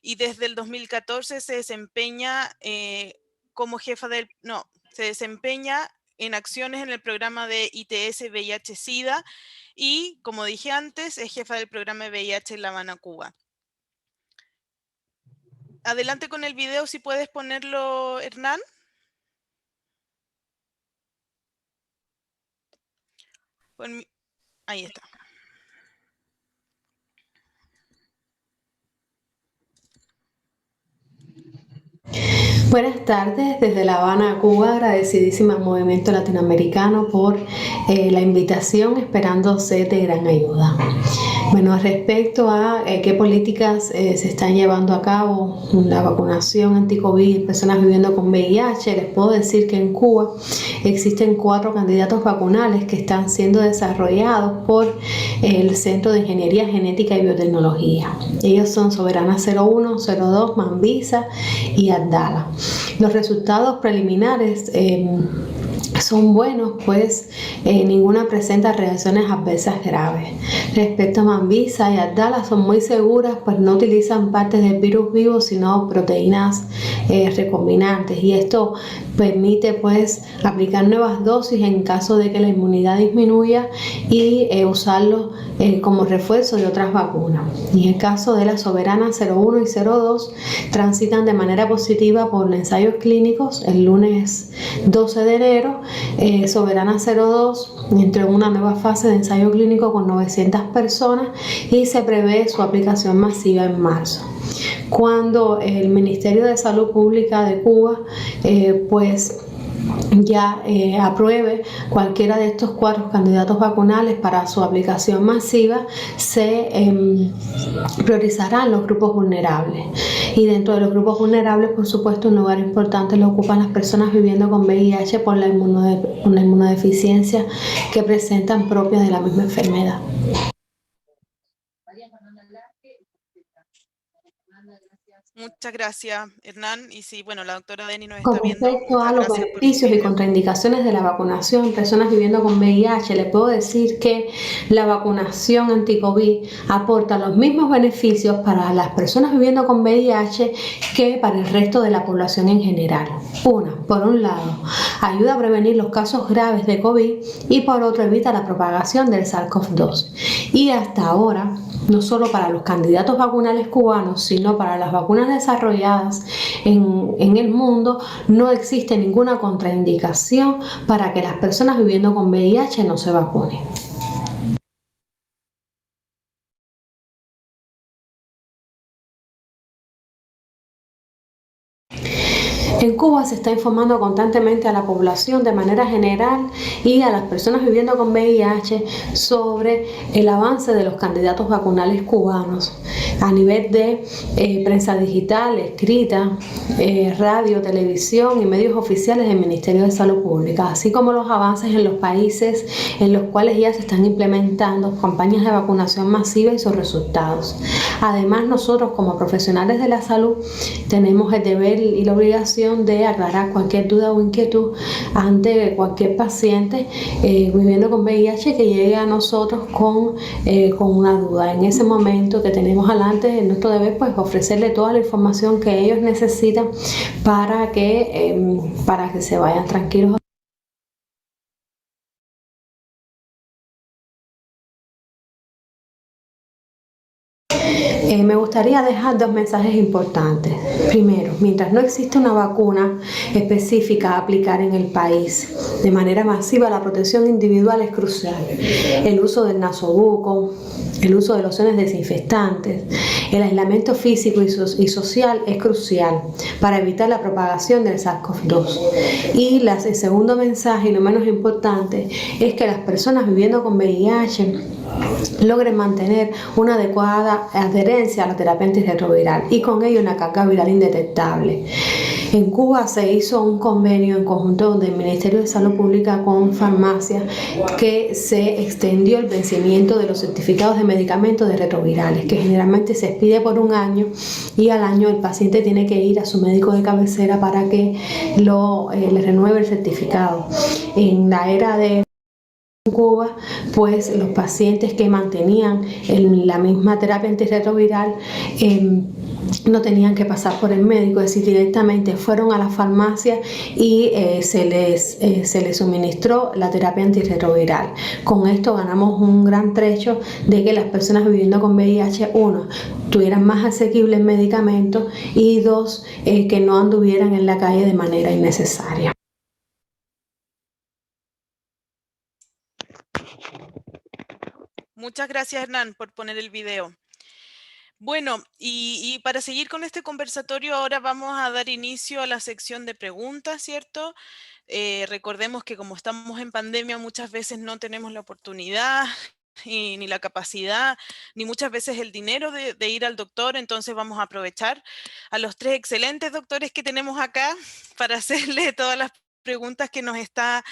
y desde el 2014 se desempeña como jefa se desempeña en acciones en el programa de ITS VIH-Sida, y como dije antes, es jefa del programa de VIH en La Habana, Cuba. Adelante con el video, si puedes ponerlo, Hernán. Ahí está. Buenas tardes, desde La Habana, Cuba, agradecidísima al Movimiento Latinoamericano por la invitación, esperando ser de gran ayuda. Bueno, respecto a qué políticas se están llevando a cabo, la vacunación anti-COVID en personas viviendo con VIH, les puedo decir que en Cuba existen 4 candidatos vacunales que están siendo desarrollados por el Centro de Ingeniería Genética y Biotecnología. Ellos son Soberana 01, 02, Mambisa y Abdala. Los resultados preliminares son buenos, pues ninguna presenta reacciones adversas graves. Respecto a Mambisa y Abdala, son muy seguras, pues no utilizan partes del virus vivo, sino proteínas recombinantes, y esto permite pues aplicar nuevas dosis en caso de que la inmunidad disminuya, y usarlo como refuerzo de otras vacunas. Y en el caso de la Soberana 01 y 02, transitan de manera positiva por ensayos clínicos el lunes 12 de enero Soberana 02 entró en una nueva fase de ensayo clínico con 900 personas y se prevé su aplicación masiva en marzo. Cuando el Ministerio de Salud Pública de Cuba pues ya apruebe cualquiera de estos 4 candidatos vacunales para su aplicación masiva, se priorizarán los grupos vulnerables. Y dentro de los grupos vulnerables, por supuesto, un lugar importante lo ocupan las personas viviendo con VIH por la inmunodeficiencia que presentan propia de la misma enfermedad. Muchas gracias, Hernán. Y sí, bueno, la doctora Deni nos Con está viendo. respecto a Muchas los gracias por beneficios y escribir. contraindicaciones de la vacunación en personas viviendo con VIH, le puedo decir que la vacunación anti-COVID aporta los mismos beneficios para las personas viviendo con VIH que para el resto de la población en general. Por un lado, ayuda a prevenir los casos graves de COVID y por otro evita la propagación del SARS-CoV-2. Y hasta ahora, no solo para los candidatos vacunales cubanos, sino para las vacunas desarrolladas en el mundo, no existe ninguna contraindicación para que las personas viviendo con VIH no se vacunen. En Cuba se está informando constantemente a la población de manera general y a las personas viviendo con VIH sobre el avance de los candidatos vacunales cubanos a nivel de prensa digital, escrita, radio, televisión y medios oficiales del Ministerio de Salud Pública, así como los avances en los países en los cuales ya se están implementando campañas de vacunación masiva y sus resultados. Además, nosotros como profesionales de la salud tenemos el deber y la obligación de aclarar cualquier duda o inquietud ante cualquier paciente viviendo con VIH que llegue a nosotros con una duda. En ese momento que tenemos adelante, nuestro deber pues ofrecerle toda la información que ellos necesitan para que se vayan tranquilos. Me gustaría dejar 2 mensajes importantes. Primero, mientras no existe una vacuna específica a aplicar en el país de manera masiva, la protección individual es crucial. El uso del nasobuco, el uso de lociones desinfectantes, el aislamiento físico y social es crucial para evitar la propagación del SARS-CoV-2. Y el segundo mensaje, y no menos importante, es que las personas viviendo con VIH logren mantener una adecuada adherencia a la terapia antirretroviral y con ello una carga viral indetectable. En Cuba se hizo un convenio en conjunto del Ministerio de Salud Pública con farmacias que se extendió el vencimiento de los certificados de medicamentos de retrovirales, que generalmente se expide por 1 año y al año el paciente tiene que ir a su médico de cabecera para que le renueve el certificado. En la era de Cuba, pues los pacientes que mantenían la misma terapia antirretroviral no tenían que pasar por el médico, es decir, directamente fueron a la farmacia y se les suministró la terapia antirretroviral. Con esto ganamos un gran trecho de que las personas viviendo con VIH, 1, tuvieran más asequible el medicamento y 2, que no anduvieran en la calle de manera innecesaria. Muchas gracias, Hernán, por poner el video. Bueno, y para seguir con este conversatorio, ahora vamos a dar inicio a la sección de preguntas, ¿cierto? Recordemos que como estamos en pandemia, muchas veces no tenemos la oportunidad ni la capacidad, ni muchas veces el dinero de ir al doctor, entonces vamos a aprovechar a los 3 excelentes doctores que tenemos acá para hacerle todas las preguntas que nos está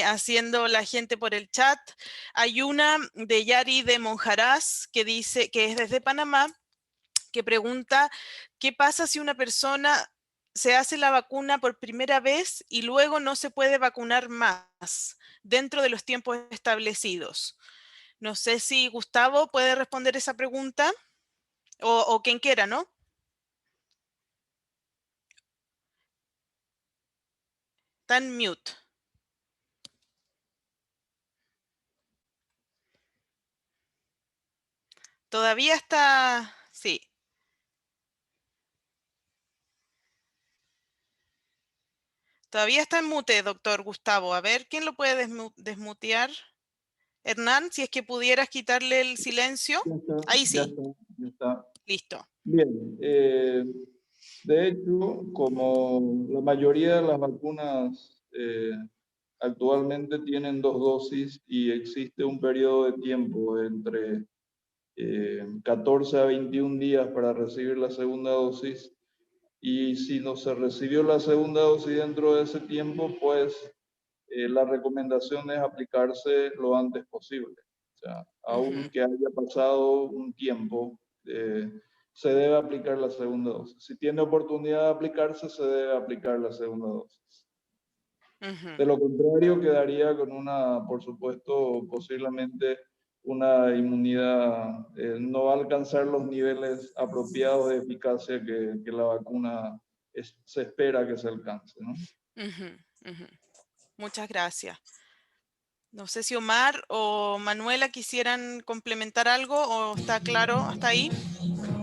haciendo la gente por el chat. Hay una de Yari de Monjarás que dice que es desde Panamá, que pregunta, ¿qué pasa si una persona se hace la vacuna por primera vez y luego no se puede vacunar más dentro de los tiempos establecidos? No sé si Gustavo puede responder esa pregunta o quien quiera, ¿no? Está en mute. Todavía está, sí. Todavía está en mute, doctor Gustavo. A ver, ¿quién lo puede desmutear? Hernán, si es que pudieras quitarle el silencio. Ya está, Ahí sí. ya está. Listo. Bien, de hecho, como la mayoría de las vacunas actualmente tienen 2 dosis y existe un periodo de tiempo entre 14 a 21 días para recibir la segunda dosis, y si no se recibió la segunda dosis dentro de ese tiempo, pues la recomendación es aplicarse lo antes posible. O sea, aun que haya pasado un tiempo, se debe aplicar la segunda dosis. Si tiene oportunidad de aplicarse, se debe aplicar la segunda dosis. De lo contrario, quedaría con una, por supuesto, posiblemente una inmunidad, no va a alcanzar los niveles apropiados de eficacia que la vacuna se espera que se alcance, ¿no? Muchas gracias. No sé si Omar o Manuela quisieran complementar algo o está claro hasta ahí.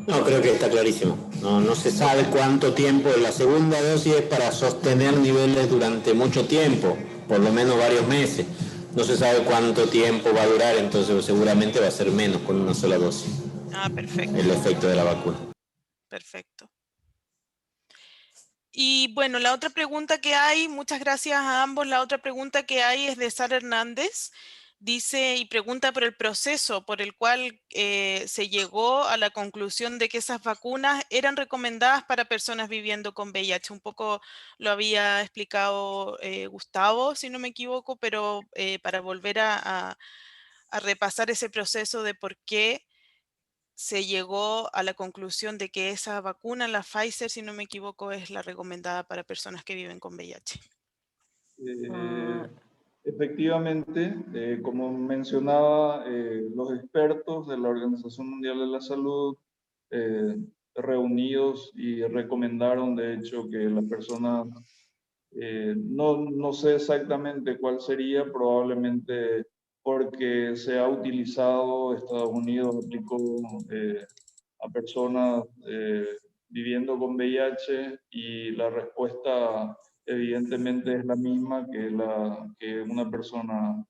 No, creo que está clarísimo. No se sabe cuánto tiempo. La segunda dosis es para sostener niveles durante mucho tiempo, por lo menos varios meses. No se sabe cuánto tiempo va a durar, entonces seguramente va a ser menos con una sola dosis. Ah, perfecto. El efecto de la vacuna. Perfecto. Y bueno, la otra pregunta que hay, muchas gracias a ambos, la otra pregunta que hay es de Sara Hernández. Dice y pregunta por el proceso por el cual se llegó a la conclusión de que esas vacunas eran recomendadas para personas viviendo con VIH. Un poco lo había explicado Gustavo, si no me equivoco, pero para volver a repasar ese proceso de por qué se llegó a la conclusión de que esa vacuna, la Pfizer, si no me equivoco, es la recomendada para personas que viven con VIH. Efectivamente, como mencionaba, los expertos de la Organización Mundial de la Salud reunidos y recomendaron, de hecho, que las personas, no sé exactamente cuál sería, probablemente porque se ha utilizado, Estados Unidos aplicó a personas viviendo con VIH, y la respuesta evidentemente es la misma que una persona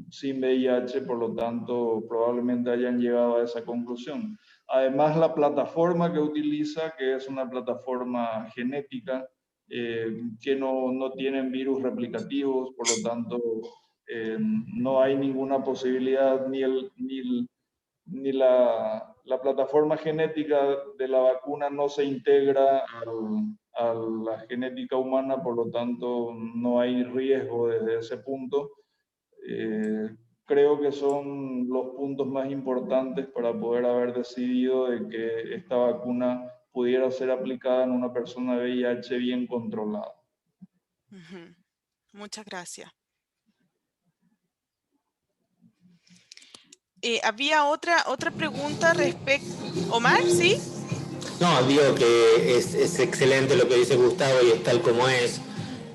sin VIH, por lo tanto probablemente hayan llegado a esa conclusión. Además, la plataforma que utiliza, que es una plataforma genética, que no tienen virus replicativos, por lo tanto no hay ninguna posibilidad, ni la plataforma genética de la vacuna no se integra a la genética humana, por lo tanto no hay riesgo desde ese punto. Creo que son los puntos más importantes para poder haber decidido de que esta vacuna pudiera ser aplicada en una persona VIH bien controlada. Muchas gracias. Había otra pregunta respecto... Omar, ¿sí? No, digo que es excelente lo que dice Gustavo y es tal como es,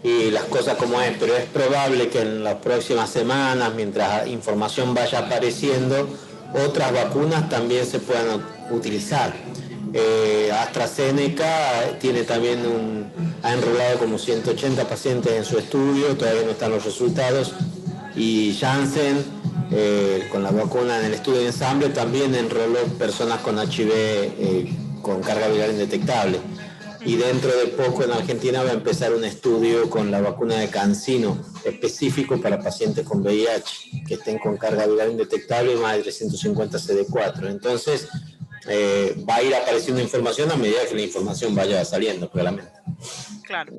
y las cosas como es, pero es probable que en las próximas semanas, mientras información vaya apareciendo, otras vacunas también se puedan utilizar. AstraZeneca tiene también ha enrolado como 180 pacientes en su estudio, todavía no están los resultados, y Janssen, con la vacuna en el estudio de ensamble, también enroló personas con HIV con carga viral indetectable. Y dentro de poco en Argentina va a empezar un estudio con la vacuna de CanSino, específico para pacientes con VIH, que estén con carga viral indetectable más de 350 CD4. Entonces, va a ir apareciendo información a medida que la información vaya saliendo, claramente. Claro.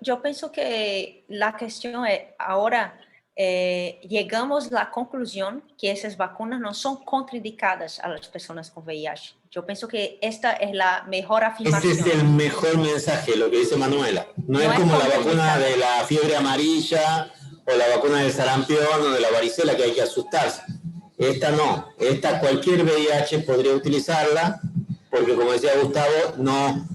Yo pienso que la cuestión es, ahora llegamos a la conclusión que esas vacunas no son contraindicadas a las personas con VIH. Yo pienso que esta es la mejor afirmación. Ese es el mejor mensaje, lo que dice Manuela. No es como la vacuna de la fiebre amarilla o la vacuna del sarampión o de la varicela, que hay que asustarse. Esta no, esta cualquier VIH podría utilizarla, porque como decía Gustavo, no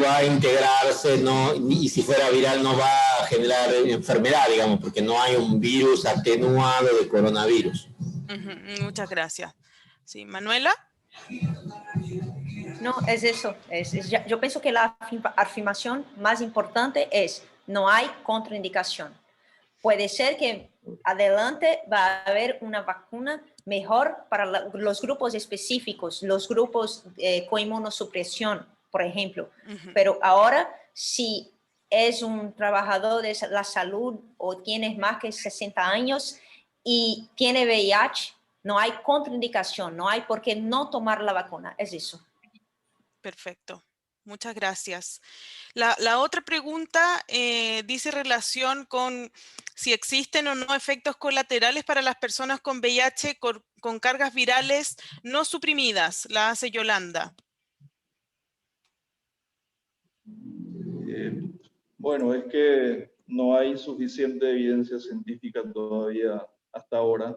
va a integrarse, y si fuera viral no va a generar enfermedad, digamos, porque no hay un virus atenuado de coronavirus. Muchas gracias. Sí, Manuela. No, es eso. Yo pienso que la afirmación más importante es no hay contraindicación. Puede ser que adelante va a haber una vacuna mejor para los grupos específicos, los grupos con inmunosupresión, por ejemplo. Pero ahora, si es un trabajador de la salud o tienes más que 60 años y tiene VIH, no hay contraindicación, no hay por qué no tomar la vacuna. Es eso. Perfecto. Muchas gracias. La otra pregunta dice relación con si existen o no efectos colaterales para las personas con VIH con cargas virales no suprimidas. La hace Yolanda. Bueno, es que no hay suficiente evidencia científica todavía hasta ahora.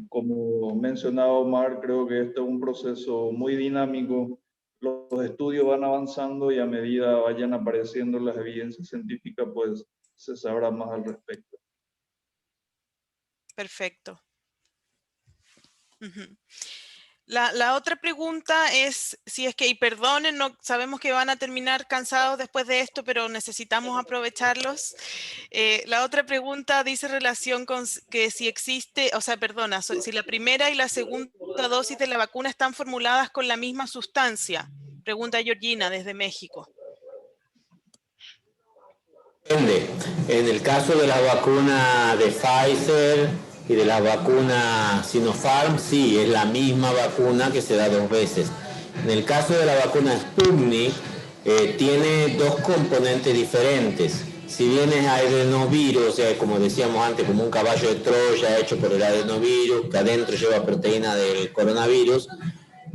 Como mencionaba Omar, creo que este es un proceso muy dinámico. Los estudios van avanzando y a medida vayan apareciendo las evidencias científicas, pues se sabrá más al respecto. Perfecto. La otra pregunta es si es que, y perdonen, no, sabemos que van a terminar cansados después de esto, pero necesitamos aprovecharlos. La otra pregunta dice relación con que si existe, o sea, perdona, si la primera y la segunda dosis de la vacuna están formuladas con la misma sustancia. Pregunta Georgina desde México. Depende. En el caso de la vacuna de Pfizer y de la vacuna Sinopharm, sí, es la misma vacuna que se da 2 veces. En el caso de la vacuna Sputnik, tiene 2 componentes diferentes. Si bien es adenovirus, o sea, como decíamos antes, como un caballo de Troya hecho por el adenovirus, que adentro lleva proteína del coronavirus,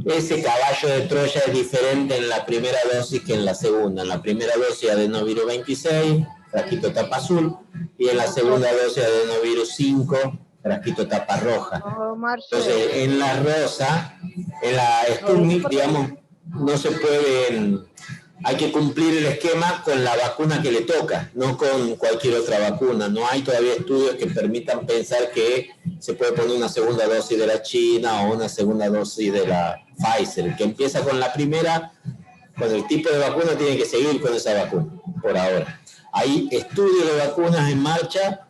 ese caballo de Troya es diferente en la primera dosis que en la segunda. En la primera dosis adenovirus 26, frasquito tapa azul, y en la segunda dosis adenovirus 5, frasquito tapa roja. Entonces, en la rosa, en la Sputnik, digamos, no se pueden, hay que cumplir el esquema con la vacuna que le toca, no con cualquier otra vacuna. No hay todavía estudios que permitan pensar que se puede poner una segunda dosis de la China o una segunda dosis de la Pfizer. El que empieza con la primera, con el tipo de vacuna, tiene que seguir con esa vacuna, por ahora. Hay estudios de vacunas en marcha,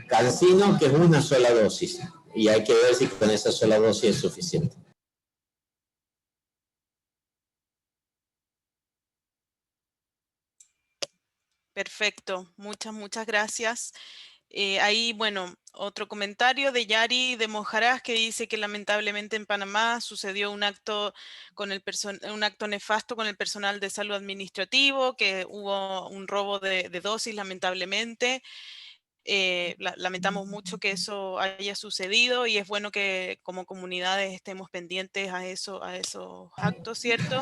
CanSino, que es una sola dosis, y hay que ver si con esa sola dosis es suficiente. Perfecto, muchas gracias. Ahí, bueno, otro comentario de Yari de Mojarás que dice que lamentablemente en Panamá sucedió un acto nefasto con el personal de salud administrativo, que hubo un robo de dosis lamentablemente. Lamentamos mucho que eso haya sucedido y es bueno que como comunidades estemos pendientes a esos actos, ¿cierto?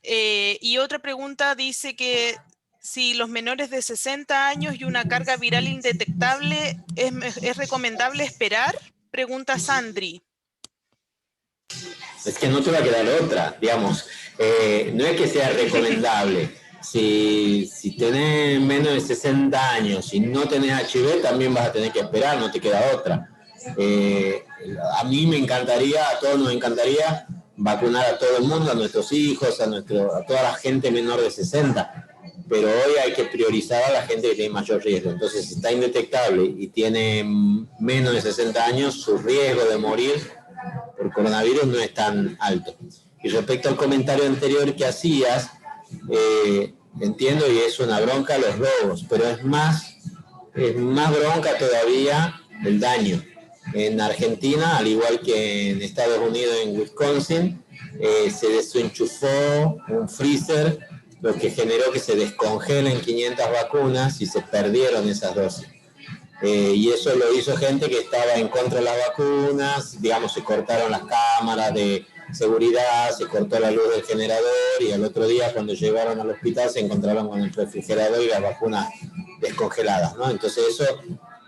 Y otra pregunta dice que si los menores de 60 años y una carga viral indetectable, ¿es recomendable esperar? Pregunta Sandri. Es que no te va a quedar otra, digamos. No es que sea recomendable. Si tenés menos de 60 años y no tenés HIV, también vas a tener que esperar, no te queda otra. A mí me encantaría, a todos nos encantaría vacunar a todo el mundo, a nuestros hijos, a toda la gente menor de 60. Pero hoy hay que priorizar a la gente que tiene mayor riesgo. Entonces, si está indetectable y tiene menos de 60 años, su riesgo de morir por coronavirus no es tan alto. Y respecto al comentario anterior que hacías, entiendo y es una bronca los robos, pero es más bronca todavía el daño. En Argentina, al igual que en Estados Unidos, en Wisconsin, se desenchufó un freezer, lo que generó que se descongelen 500 vacunas y se perdieron esas dosis. Y eso lo hizo gente que estaba en contra de las vacunas, digamos, se cortaron las cámaras de seguridad, se cortó la luz del generador y al otro día cuando llegaron al hospital se encontraron con el refrigerador y las vacunas descongeladas, ¿no? Entonces eso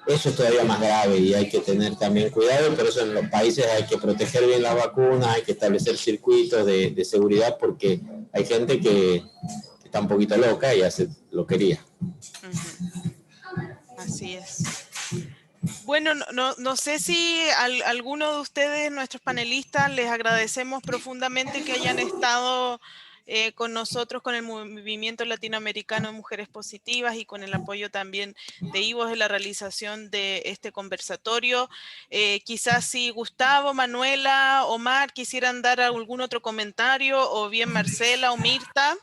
es todavía más grave y hay que tener también cuidado, por eso en los países hay que proteger bien las vacunas, hay que establecer circuitos de seguridad porque hay gente que está un poquito loca y hace loquería. Así es. Bueno, no sé si alguno de ustedes, nuestros panelistas, les agradecemos profundamente que hayan estado con nosotros, con el Movimiento Latinoamericano de Mujeres Positivas y con el apoyo también de IVOS en la realización de este conversatorio. Quizás si Gustavo, Manuela, Omar quisieran dar algún otro comentario, o bien Marcela o Mirta.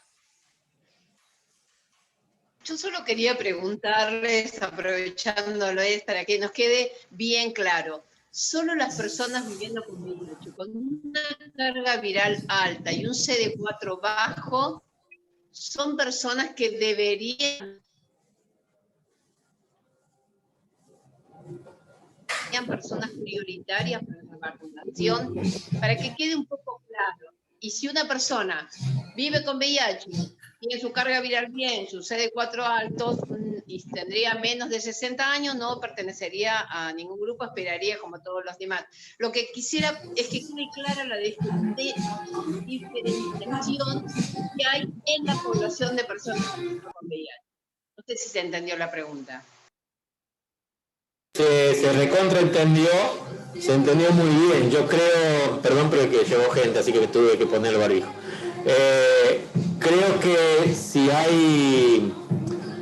Yo solo quería preguntarles, aprovechándolo, para que nos quede bien claro. Solo las personas viviendo con VIH, con una carga viral alta y un CD4 bajo, son personas que deberían personas prioritarias para la vacunación, para que quede un poco claro. Y si una persona vive con VIH, tiene su carga viral bien, su CD4 alto y tendría menos de 60 años, no pertenecería a ningún grupo, esperaría como todos los demás. Lo que quisiera es que quede clara la diferenciación que hay en la población de personas con VIH. No sé si se entendió la pregunta. Se recontraentendió, se entendió muy bien. Yo creo, perdón, pero que llegó gente, así que tuve que poner el barbijo. Creo que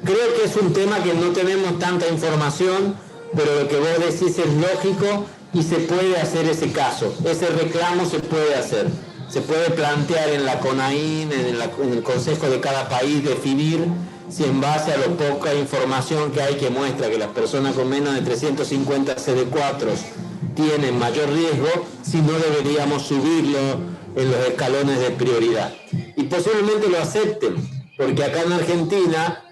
creo que es un tema que no tenemos tanta información, pero lo que vos decís es lógico y se puede hacer ese caso. Ese reclamo se puede hacer. Se puede plantear en la CONAIN, en el Consejo de cada país, definir si en base a la poca información que hay que muestra que las personas con menos de 350 CD4 tienen mayor riesgo, si no deberíamos subirlo en los escalones de prioridad. Y posiblemente lo acepten, porque acá en Argentina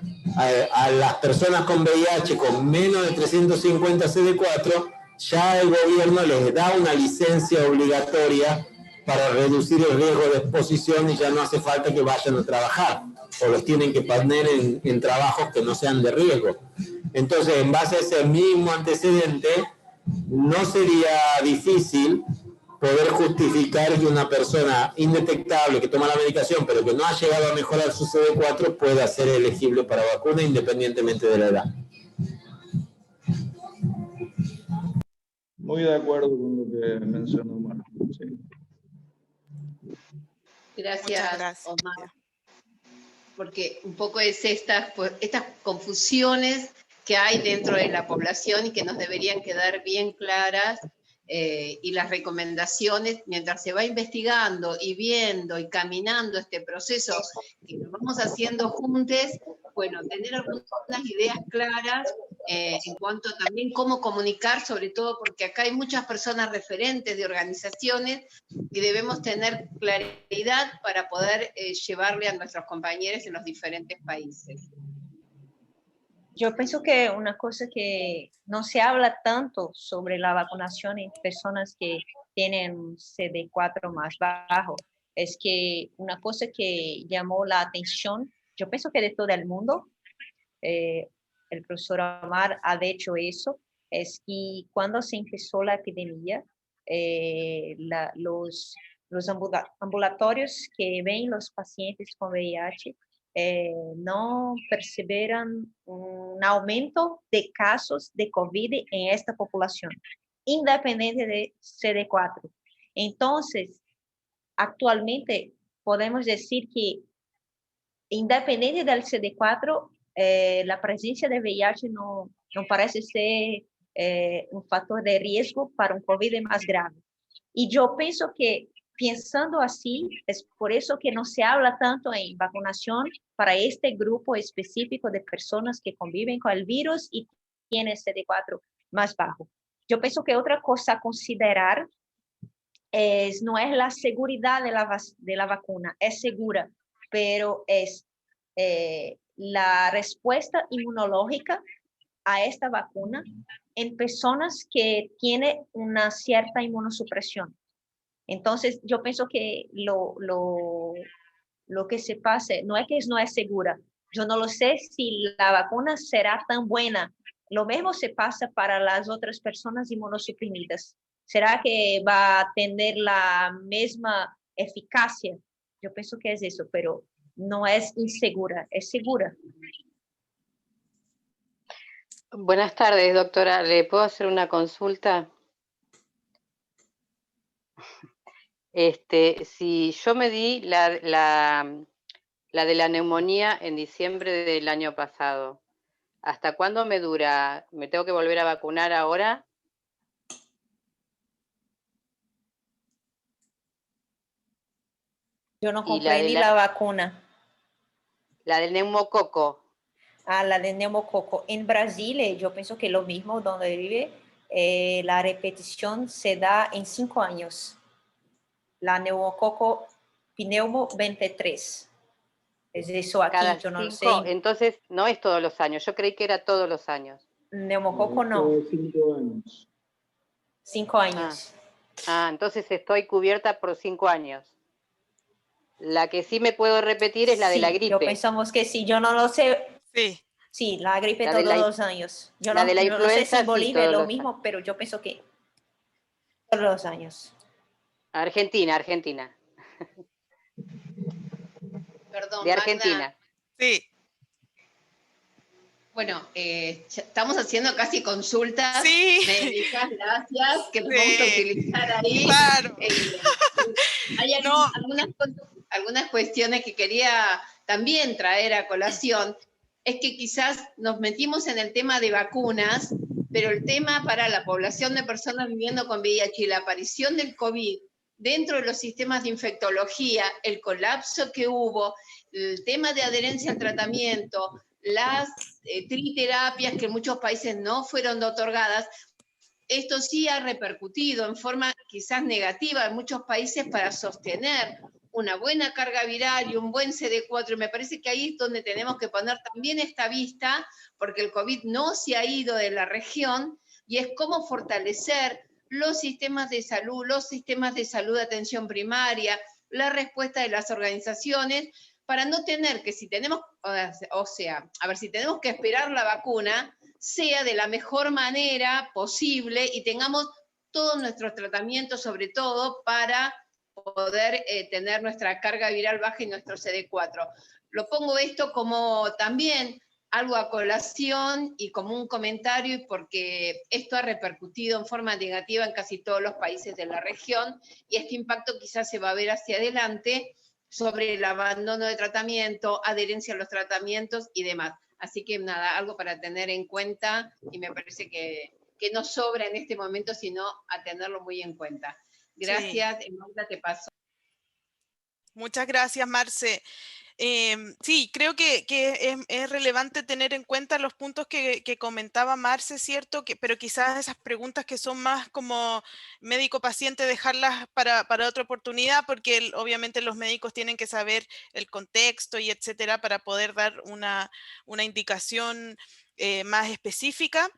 a las personas con VIH con menos de 350 CD4 ya el gobierno les da una licencia obligatoria para reducir el riesgo de exposición y ya no hace falta que vayan a trabajar, o los tienen que poner en trabajos que no sean de riesgo. Entonces, en base a ese mismo antecedente, no sería difícil poder justificar que una persona indetectable que toma la medicación pero que no ha llegado a mejorar su CD4 pueda ser elegible para vacuna independientemente de la edad. Muy de acuerdo con lo que mencionó Omar. Sí. Gracias, Omar. Porque un poco es estas confusiones que hay dentro de la población y que nos deberían quedar bien claras, y las recomendaciones, mientras se va investigando y viendo y caminando este proceso que lo vamos haciendo juntos, bueno, tener algunas ideas claras en cuanto a también cómo comunicar, sobre todo porque acá hay muchas personas referentes de organizaciones y debemos tener claridad para poder llevarle a nuestros compañeros en los diferentes países. Yo pienso que una cosa que no se habla tanto sobre la vacunación en personas que tienen un CD4 más bajo es que una cosa que llamó la atención, yo pienso que de todo el mundo, el profesor Omar ha dicho eso, es que cuando se empezó la epidemia, los ambulatorios que ven los pacientes con VIH no percibieron un aumento de casos de COVID en esta población, independiente de CD4. Entonces, actualmente podemos decir que, independiente del CD4, la presencia de VIH no parece ser un factor de riesgo para un COVID más grave. Y yo pienso que, pensando así, es por eso que no se habla tanto en vacunación para este grupo específico de personas que conviven con el virus y tienen CD4 más bajo. Yo pienso que otra cosa a considerar no es la seguridad de la vacuna, es segura, pero es la respuesta inmunológica a esta vacuna en personas que tienen una cierta inmunosupresión. Entonces, yo pienso que lo que se pase, no es que no es segura. Yo no lo sé si la vacuna será tan buena. Lo mismo se pasa para las otras personas inmunosuprimidas. ¿Será que va a tener la misma eficacia? Yo pienso que es eso, pero no es insegura, es segura. Buenas tardes, doctora. ¿Le puedo hacer una consulta? Si yo me di la de la neumonía en diciembre del año pasado, ¿hasta cuándo me dura? ¿Me tengo que volver a vacunar ahora? Yo no Y la de comprendí la vacuna. la del neumococo. Ah, la de neumococo. En Brasil, yo pienso que lo mismo donde vive, la repetición se da en 5 años. La neumococo pneumo 23. Es eso aquí, Cada yo no lo 5, sé. entonces no es todos los años. Yo creí que era todos los años. Neumococo no. 5 años. 5 años. Entonces estoy cubierta por 5 años. La que sí me puedo repetir es la de la Sí, gripe. yo pensamos que sí, yo no lo sé. Sí. Sí, la gripe La todos de la- los años. Yo la no, de la yo no sé si influenza, en sí, Bolivia es todos lo los mismo, pero yo pienso que todos los años. Argentina. Perdón, De Magda. Argentina. Sí. Bueno, estamos haciendo casi consultas Sí. médicas, gracias, que las vamos a Sí. utilizar ahí. Claro. Hay No. algunas cuestiones que quería también traer a colación. Es que quizás nos metimos en el tema de vacunas, pero el tema para la población de personas viviendo con VIH y la aparición del COVID dentro de los sistemas de infectología, el colapso que hubo, el tema de adherencia al tratamiento, las triterapias que en muchos países no fueron otorgadas, esto sí ha repercutido en forma quizás negativa en muchos países para sostener una buena carga viral y un buen CD4, y me parece que ahí es donde tenemos que poner también esta vista, porque el COVID no se ha ido de la región, y es cómo fortalecer los sistemas de salud de atención primaria, la respuesta de las organizaciones, para no tener que, si tenemos, si tenemos que esperar la vacuna, sea de la mejor manera posible y tengamos todos nuestros tratamientos, sobre todo para poder tener nuestra carga viral baja y nuestro CD4. Lo pongo esto como también algo a colación y como un comentario, porque esto ha repercutido en forma negativa en casi todos los países de la región, y este impacto quizás se va a ver hacia adelante sobre el abandono de tratamiento, adherencia a los tratamientos y demás. Así que nada, algo para tener en cuenta, y me parece que no sobra en este momento, sino a tenerlo muy en cuenta. Gracias, Magda, te paso. Muchas gracias, Marce. Sí, creo que es relevante tener en cuenta los puntos que comentaba Marce, ¿cierto? Pero quizás esas preguntas que son más como médico-paciente, dejarlas para otra oportunidad, porque obviamente los médicos tienen que saber el contexto y etcétera para poder dar una indicación más específica.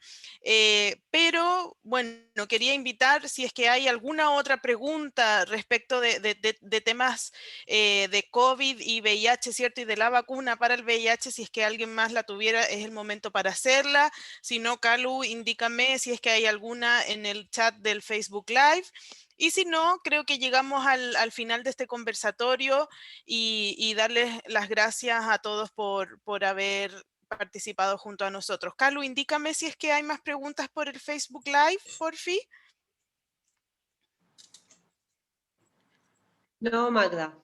Pero bueno, quería invitar si es que hay alguna otra pregunta respecto de temas de COVID y VIH, ¿cierto? Y de la vacuna para el VIH, si es que alguien más la tuviera, es el momento para hacerla. Si no, Calu, indícame si es que hay alguna en el chat del Facebook Live. Y si no, creo que llegamos al final de este conversatorio y darles las gracias a todos por haber participado junto a nosotros. Calu, indícame si es que hay más preguntas por el Facebook Live, por fin. No, Magda,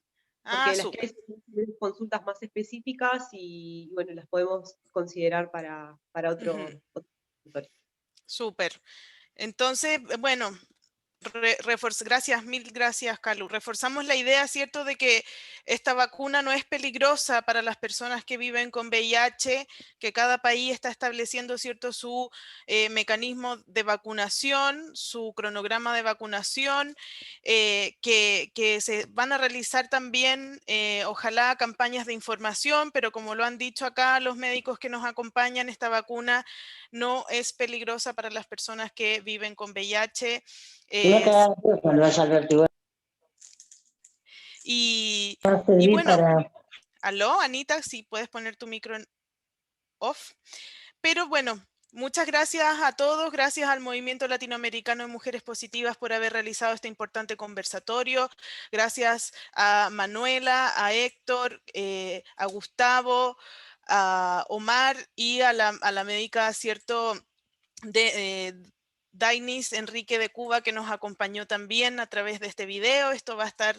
porque las Súper. que hay son consultas más específicas y bueno, las podemos considerar para otro. Súper. Entonces, bueno, gracias, mil gracias, Calu. Reforzamos la idea, ¿cierto?, de que esta vacuna no es peligrosa para las personas que viven con VIH, que cada país está estableciendo, ¿cierto?, su mecanismo de vacunación, su cronograma de vacunación, que se van a realizar también, ojalá, campañas de información, pero como lo han dicho acá los médicos que nos acompañan, esta vacuna no es peligrosa para las personas que viven con VIH. Y bueno, aló, Anita, si puedes poner tu micro en off. Pero bueno, muchas gracias a todos, gracias al Movimiento Latinoamericano de Mujeres Positivas por haber realizado este importante conversatorio, gracias a Manuela, a Héctor, a Gustavo, a Omar y a la médica, ¿cierto?, Dainis Enrique de Cuba, que nos acompañó también a través de este video. Esto va a estar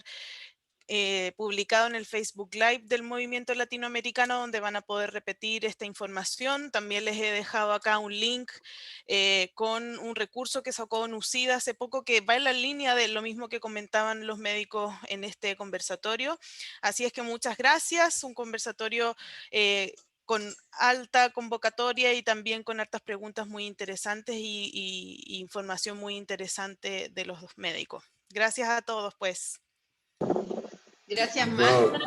publicado en el Facebook Live del Movimiento Latinoamericano, donde van a poder repetir esta información. También les he dejado acá un link con un recurso que sacó NUCIDA hace poco, que va en la línea de lo mismo que comentaban los médicos en este conversatorio. Así es que muchas gracias, un conversatorio con alta convocatoria y también con hartas preguntas muy interesantes y información muy interesante de los dos médicos. Gracias a todos, pues. Gracias, Marta.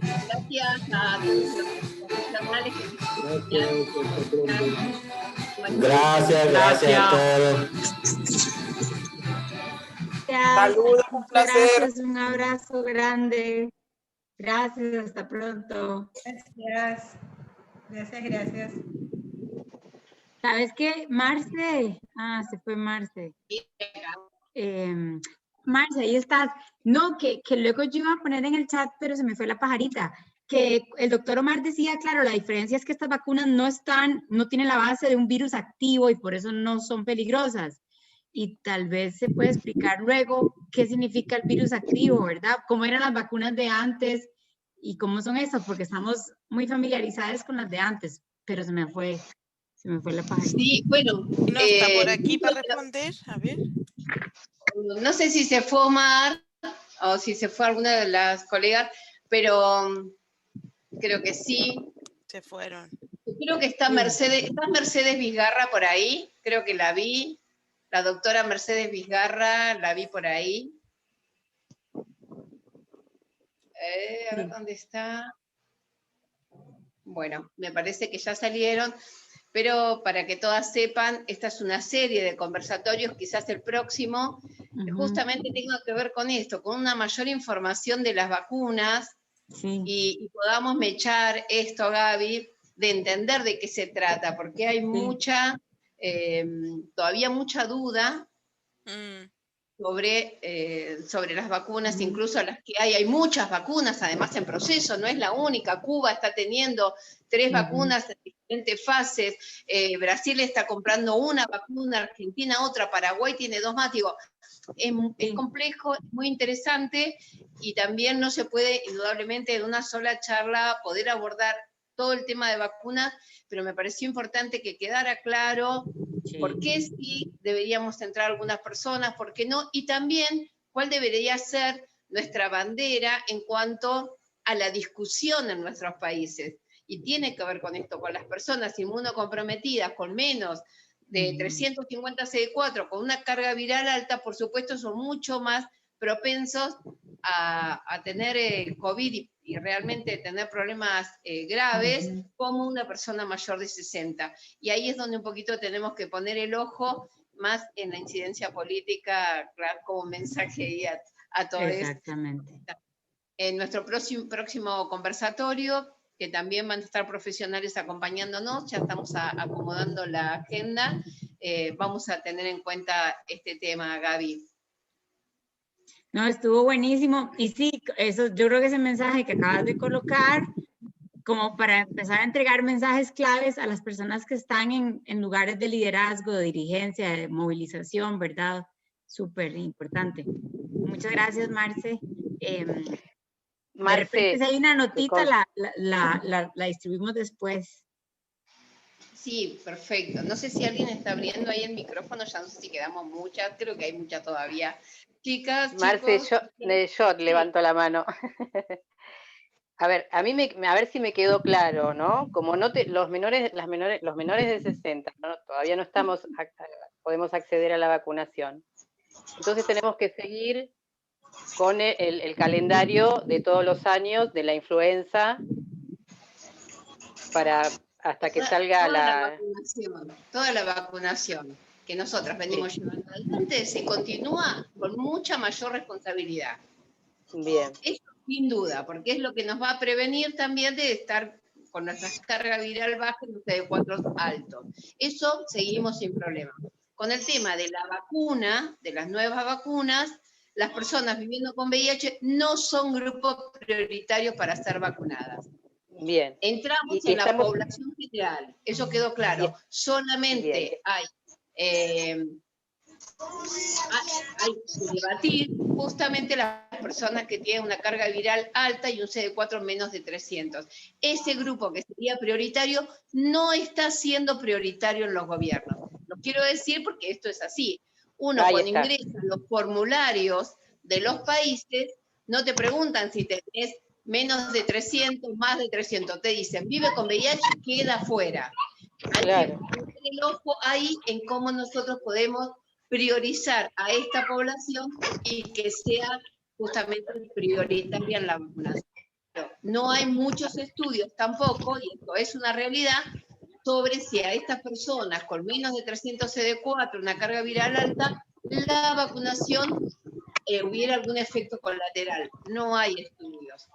Gracias a todos los profesionales que Gracias a todos. Saludos, un placer. Gracias, un abrazo grande. Gracias, hasta pronto. Gracias. ¿Sabes qué? Marce. Se fue Marce. Marce, ahí estás. No, que luego yo iba a poner en el chat, pero se me fue la pajarita. Que el doctor Omar decía, claro, la diferencia es que estas vacunas no tienen la base de un virus activo y por eso no son peligrosas. Y tal vez se puede explicar luego qué significa el virus activo, ¿verdad? Cómo eran las vacunas de antes y cómo son estas, porque estamos muy familiarizadas con las de antes, pero se me fue la pajarita. Sí, bueno. No está por aquí para responder, a ver. No sé si se fue Omar o si se fue alguna de las colegas, pero creo que sí. Se fueron. Creo que está Mercedes Vizgarra por ahí, creo que la vi. La doctora Mercedes Vizgarra, la vi por ahí. A ver dónde está. Bueno, me parece que ya salieron. Pero para que todas sepan, esta es una serie de conversatorios, quizás el próximo, justamente tenga que ver con esto, con una mayor información de las vacunas, y podamos mechar esto, Gaby, de entender de qué se trata, porque hay todavía mucha duda sobre las vacunas, incluso las que hay muchas vacunas, además en proceso, no es la única. Cuba está teniendo 3 vacunas en diferentes fases, Brasil está comprando una vacuna, Argentina otra, Paraguay tiene 2 más. Digo, es complejo, es muy interesante, y también no se puede, indudablemente, en una sola charla poder abordar todo el tema de vacunas, pero me pareció importante que quedara claro por qué sí deberíamos entrar algunas personas, por qué no, y también cuál debería ser nuestra bandera en cuanto a la discusión en nuestros países. Y tiene que ver con esto, con las personas inmunocomprometidas, con menos de 350 CD4, con una carga viral alta, por supuesto son mucho más propensos a tener COVID y realmente tener problemas graves, como una persona mayor de 60. Y ahí es donde un poquito tenemos que poner el ojo más en la incidencia política, claro, como mensaje a todos. Exactamente. En nuestro próximo conversatorio, que también van a estar profesionales acompañándonos, ya estamos acomodando la agenda, vamos a tener en cuenta este tema, Gaby. No, estuvo buenísimo. Y sí, eso, yo creo que ese mensaje que acabas de colocar, como para empezar a entregar mensajes claves a las personas que están en lugares de liderazgo, de dirigencia, de movilización, ¿verdad? Súper importante. Muchas gracias, Marce. De repente, si hay una notita, la distribuimos después. Sí, perfecto. No sé si alguien está abriendo ahí el micrófono, ya no sé si quedamos muchas, creo que hay muchas todavía. Chicas, Marce, chicos. yo levanto la mano. A ver, a ver si me quedó claro, ¿no? Como los menores de 60, ¿no? Todavía no podemos acceder a la vacunación. Entonces tenemos que seguir con el calendario de todos los años de la influenza hasta que salga toda la vacunación que nosotras venimos llevando adelante se continúa con mucha mayor responsabilidad. Bien. Eso sin duda, porque es lo que nos va a prevenir también de estar con nuestra carga viral baja y los CD4 altos. Eso seguimos sin problema. Con el tema de la vacuna, de las nuevas vacunas, las personas viviendo con VIH no son grupos prioritarios para ser vacunadas. Bien. Entramos en la población general, eso quedó claro. Bien. Solamente Bien. hay que debatir justamente las personas que tienen una carga viral alta y un CD4 menos de 300. Ese grupo que sería prioritario no está siendo prioritario en los gobiernos. Lo quiero decir porque esto es así. Uno cuando ingresa los formularios de los países, no te preguntan si tenés menos de 300, más de 300. Te dicen, vive con VIH, queda fuera. Hay que poner el ojo ahí en cómo nosotros podemos priorizar a esta población y que sea justamente prioritaria en la vacunación. No hay muchos estudios tampoco, y esto es una realidad, sobre si a estas personas con menos de 300 CD4, una carga viral alta, la vacunación hubiera algún efecto colateral. No hay estudios.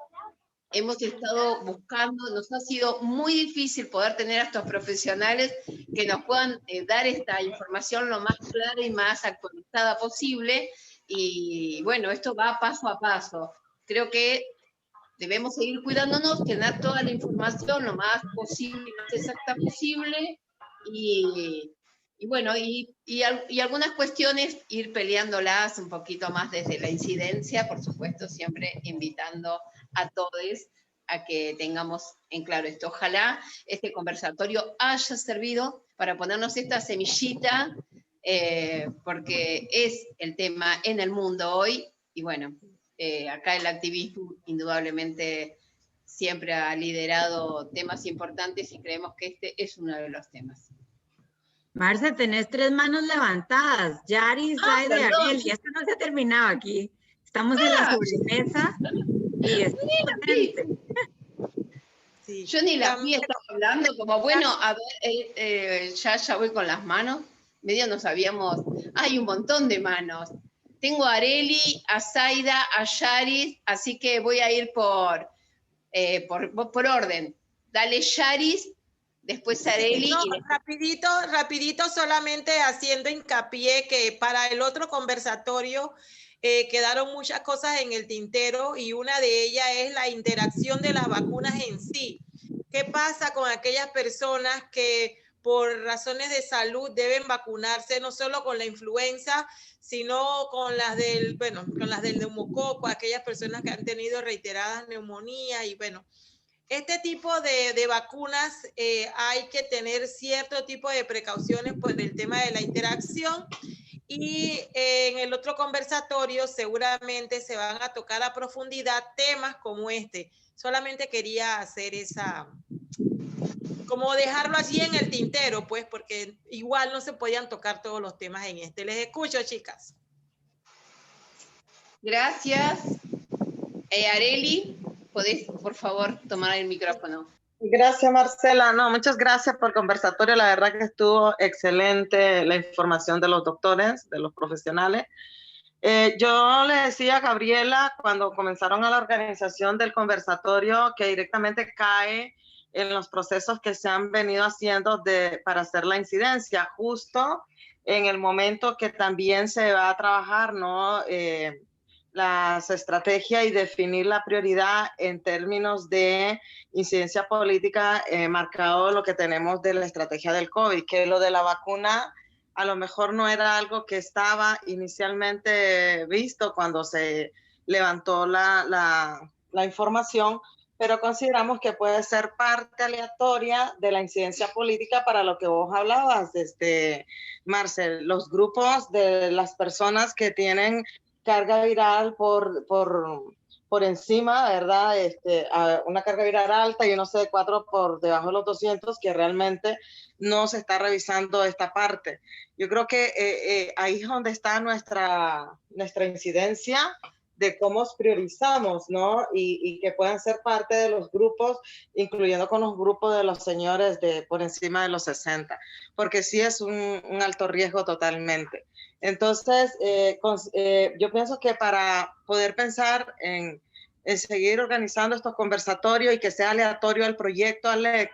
Hemos estado buscando, nos ha sido muy difícil poder tener a estos profesionales que nos puedan dar esta información lo más clara y más actualizada posible. Y bueno, esto va paso a paso. Creo que debemos seguir cuidándonos, tener toda la información lo más posible y más exacta posible. Y bueno, y algunas cuestiones ir peleándolas un poquito más desde la incidencia, por supuesto, siempre invitando a todos a que tengamos en claro esto. Ojalá este conversatorio haya servido para ponernos esta semillita, porque es el tema en el mundo hoy, y bueno, acá el activismo indudablemente siempre ha liderado temas importantes y creemos que este es uno de los temas. Marce, tenés 3 manos levantadas. Yari, Zaida y Ariel. Y esto no se ha terminado aquí. Estamos en la sobremesa y es potente. Sí. Yo ni la vi, estaba hablando como, bueno, a ver, ya voy con las manos. Medio no sabíamos. Hay un montón de manos. Tengo a Areli, a Zaida, a Yaris, así que voy a ir por orden. Dale, Yaris. Después Areli. No, rapidito, solamente haciendo hincapié que para el otro conversatorio quedaron muchas cosas en el tintero y una de ellas es la interacción de las vacunas en sí. ¿Qué pasa con aquellas personas que por razones de salud deben vacunarse no solo con la influenza, sino con las del neumococo, aquellas personas que han tenido reiteradas neumonías y bueno, este tipo de vacunas hay que tener cierto tipo de precauciones por el tema de la interacción y en el otro conversatorio seguramente se van a tocar a profundidad temas como este. Solamente quería hacer como dejarlo allí en el tintero, pues, porque igual no se podían tocar todos los temas en este. Les escucho, chicas. Gracias. Areli, ¿podés, por favor, tomar el micrófono? Gracias, Marcela. No, muchas gracias por el conversatorio. La verdad que estuvo excelente la información de los doctores, de los profesionales. Yo le decía a Gabriela cuando comenzaron a la organización del conversatorio que directamente cae en los procesos que se han venido haciendo para hacer la incidencia, justo en el momento que también se va a trabajar, ¿no? Las estrategias y definir la prioridad en términos de incidencia política, marcado lo que tenemos de la estrategia del COVID, que lo de la vacuna a lo mejor no era algo que estaba inicialmente visto cuando se levantó la información, pero consideramos que puede ser parte aleatoria de la incidencia política para lo que vos hablabas, Marcel, los grupos de las personas que tienen carga viral por encima, ¿verdad? Una carga viral alta y unos CD4 por debajo de los 200, que realmente no se está revisando esta parte. Yo creo que ahí es donde está nuestra incidencia de cómo priorizamos, ¿no? Y que puedan ser parte de los grupos, incluyendo con los grupos de los señores por encima de los 60, porque sí es un alto riesgo totalmente. Entonces, yo pienso que para poder pensar en seguir organizando estos conversatorios y que sea aleatorio el proyecto ALEC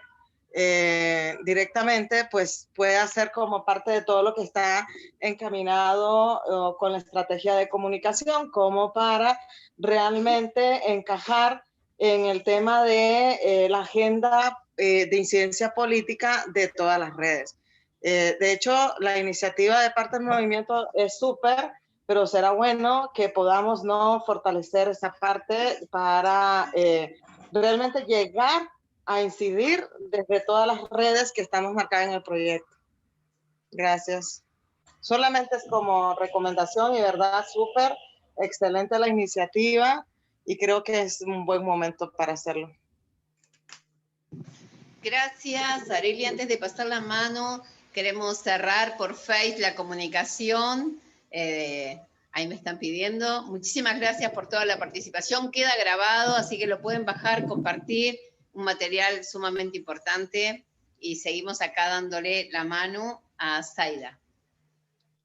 directamente, pues puede hacer como parte de todo lo que está encaminado con la estrategia de comunicación, como para realmente encajar en el tema de la agenda de incidencia política de todas las redes. De hecho, la iniciativa de parte del movimiento es súper, pero será bueno que podamos no fortalecer esa parte para realmente llegar a incidir desde todas las redes que estamos marcadas en el proyecto. Gracias. Solamente es como recomendación y verdad, súper excelente la iniciativa y creo que es un buen momento para hacerlo. Gracias, Arely. Antes de pasar la mano, queremos cerrar por Face la comunicación. Ahí me están pidiendo. Muchísimas gracias por toda la participación. Queda grabado, así que lo pueden bajar, compartir. Un material sumamente importante. Y seguimos acá dándole la mano a Zaida.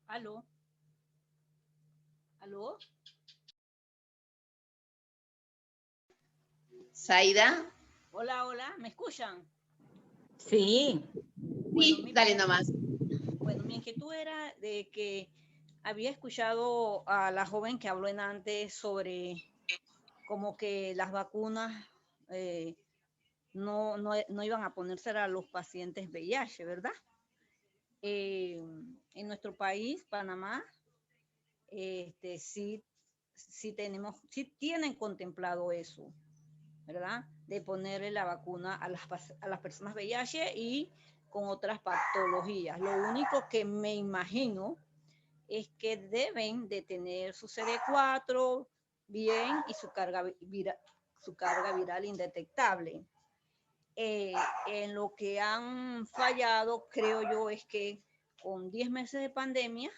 ¿Aló? ¿Aló? Zaida. Hola, hola, ¿me escuchan? Sí. Sí, dale nomás. Bueno, mi inquietud era de que había escuchado a la joven que habló en antes sobre como que las vacunas no iban a ponerse a los pacientes VIH, ¿verdad? En nuestro país, Panamá, sí tienen contemplado eso, ¿verdad? De ponerle la vacuna a las personas VIH y con otras patologías. Lo único que me imagino es que deben de tener su CD4 bien y su carga viral indetectable. En lo que han fallado, creo yo, es que con 10 meses de pandemia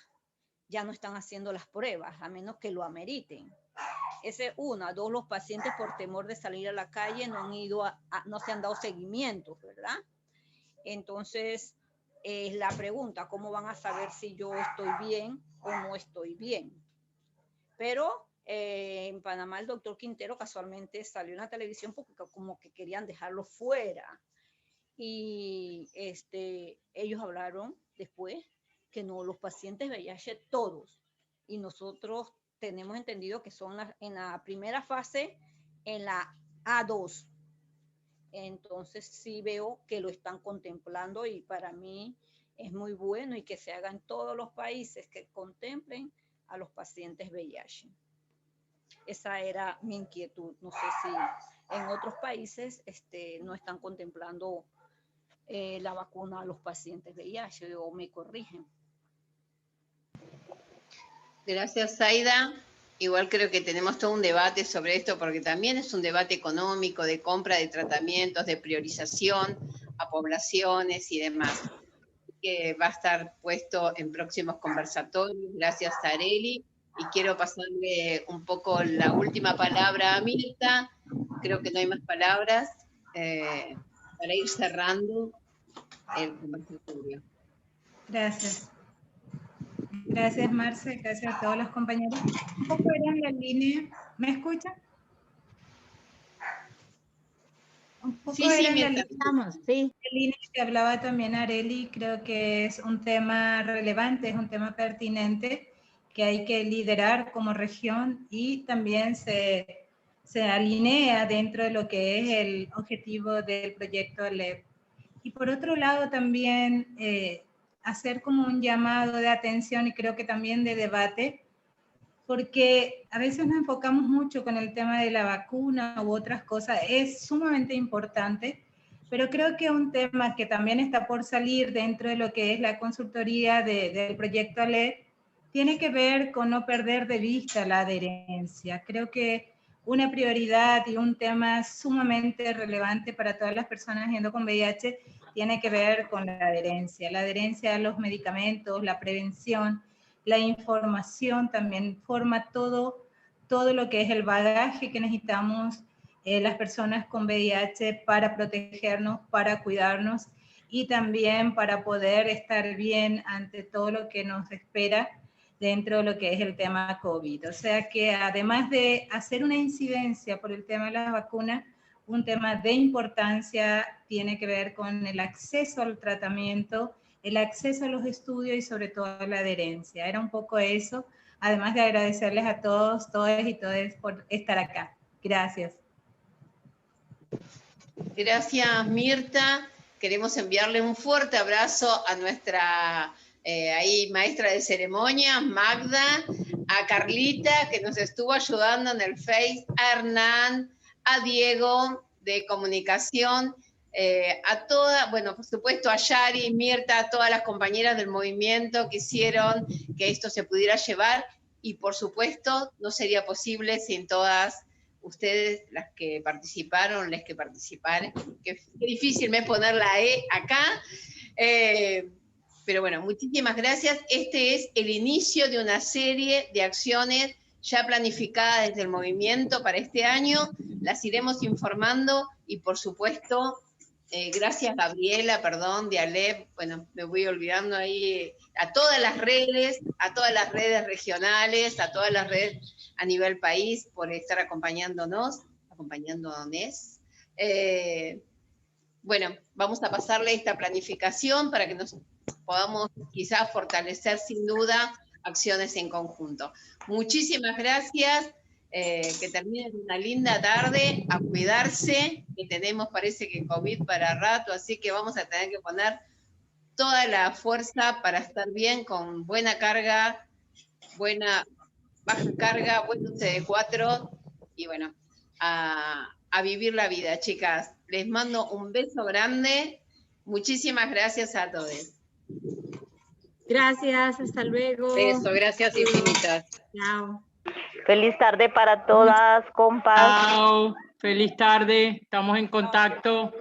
ya no están haciendo las pruebas, a menos que lo ameriten. Esa es una. Dos, los pacientes por temor de salir a la calle no se han dado seguimiento, ¿verdad? Entonces, es la pregunta, ¿cómo van a saber si yo estoy bien o no estoy bien? Pero en Panamá el doctor Quintero casualmente salió en la televisión porque como que querían dejarlo fuera. Y ellos hablaron después que no, los pacientes VIH todos. Y nosotros tenemos entendido que son en la primera fase, en la A2. Entonces sí veo que lo están contemplando y para mí es muy bueno y que se haga en todos los países que contemplen a los pacientes VIH. Esa era mi inquietud. No sé si en otros países no están contemplando la vacuna a los pacientes VIH o me corrigen. Gracias, Zaida. Igual creo que tenemos todo un debate sobre esto porque también es un debate económico de compra de tratamientos, de priorización a poblaciones y demás. Que va a estar puesto en próximos conversatorios. Gracias, Arely. Y quiero pasarle un poco la última palabra a Mirta. Creo que no hay más palabras para ir cerrando el conversatorio. Gracias. Gracias, Marce. Gracias a todos los compañeros. Un poco era en la línea. ¿Me escuchan? Un poco Sí, era en la línea que hablaba también Arely. Creo que es un tema relevante, es un tema pertinente que hay que liderar como región y también se alinea dentro de lo que es el objetivo del proyecto ALEP. Y por otro lado también hacer como un llamado de atención y creo que también de debate, porque a veces nos enfocamos mucho con el tema de la vacuna u otras cosas, es sumamente importante, pero creo que un tema que también está por salir dentro de lo que es la consultoría del proyecto ALEP, tiene que ver con no perder de vista la adherencia. Creo que una prioridad y un tema sumamente relevante para todas las personas viviendo con VIH tiene que ver con la adherencia a los medicamentos, la prevención, la información también forma todo lo que es el bagaje que necesitamos las personas con VIH para protegernos, para cuidarnos y también para poder estar bien ante todo lo que nos espera dentro de lo que es el tema COVID. O sea que además de hacer una incidencia por el tema de las vacunas, un tema de importancia tiene que ver con el acceso al tratamiento, el acceso a los estudios y sobre todo la adherencia. Era un poco eso, además de agradecerles a todos, todas y todes por estar acá. Gracias. Gracias, Mirta. Queremos enviarle un fuerte abrazo a nuestra ahí maestra de ceremonias, Magda, a Carlita, que nos estuvo ayudando en el Face, a Hernán, a Diego de comunicación, a todas, bueno, por supuesto a Yari, Mirta, a todas las compañeras del movimiento que hicieron que esto se pudiera llevar, y por supuesto no sería posible sin todas ustedes, las que participaron, les que participaron, qué difícil me es poner la E acá, pero bueno, muchísimas gracias. Este es el inicio de una serie de acciones ya planificadas desde el movimiento para este año, las iremos informando, y por supuesto, gracias Gabriela, perdón, de Alep, bueno, me voy olvidando ahí, a todas las redes regionales, a todas las redes a nivel país, por estar acompañándonos. Bueno, vamos a pasarle esta planificación para que nos podamos quizás fortalecer sin duda acciones en conjunto. Muchísimas gracias, que terminen una linda tarde, a cuidarse, que tenemos parece que COVID para rato, así que vamos a tener que poner toda la fuerza para estar bien, con buena carga, baja carga, buen CD4, y bueno, a vivir la vida, chicas. Les mando un beso grande. Muchísimas gracias a todos. Gracias, hasta luego. Beso, gracias infinitas. Chao. Feliz tarde para todas, compas. Chao, feliz tarde, estamos en contacto.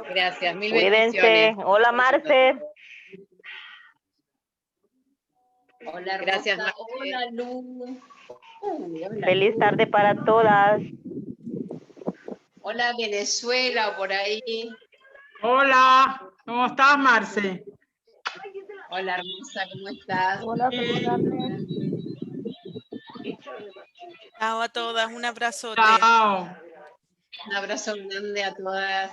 Gracias, mil Cuídense. bendiciones. Hola, Marce. Hola, gracias, Rosa. Hola, Lu. Hola, Feliz Lu. tarde para todas. Hola, Venezuela, por ahí. Hola, ¿cómo estás, Marce? Hola, Rosa, ¿cómo estás? Hola, feliz tarde. Chao a todas, un abrazote. Chao. Un abrazo grande a todas.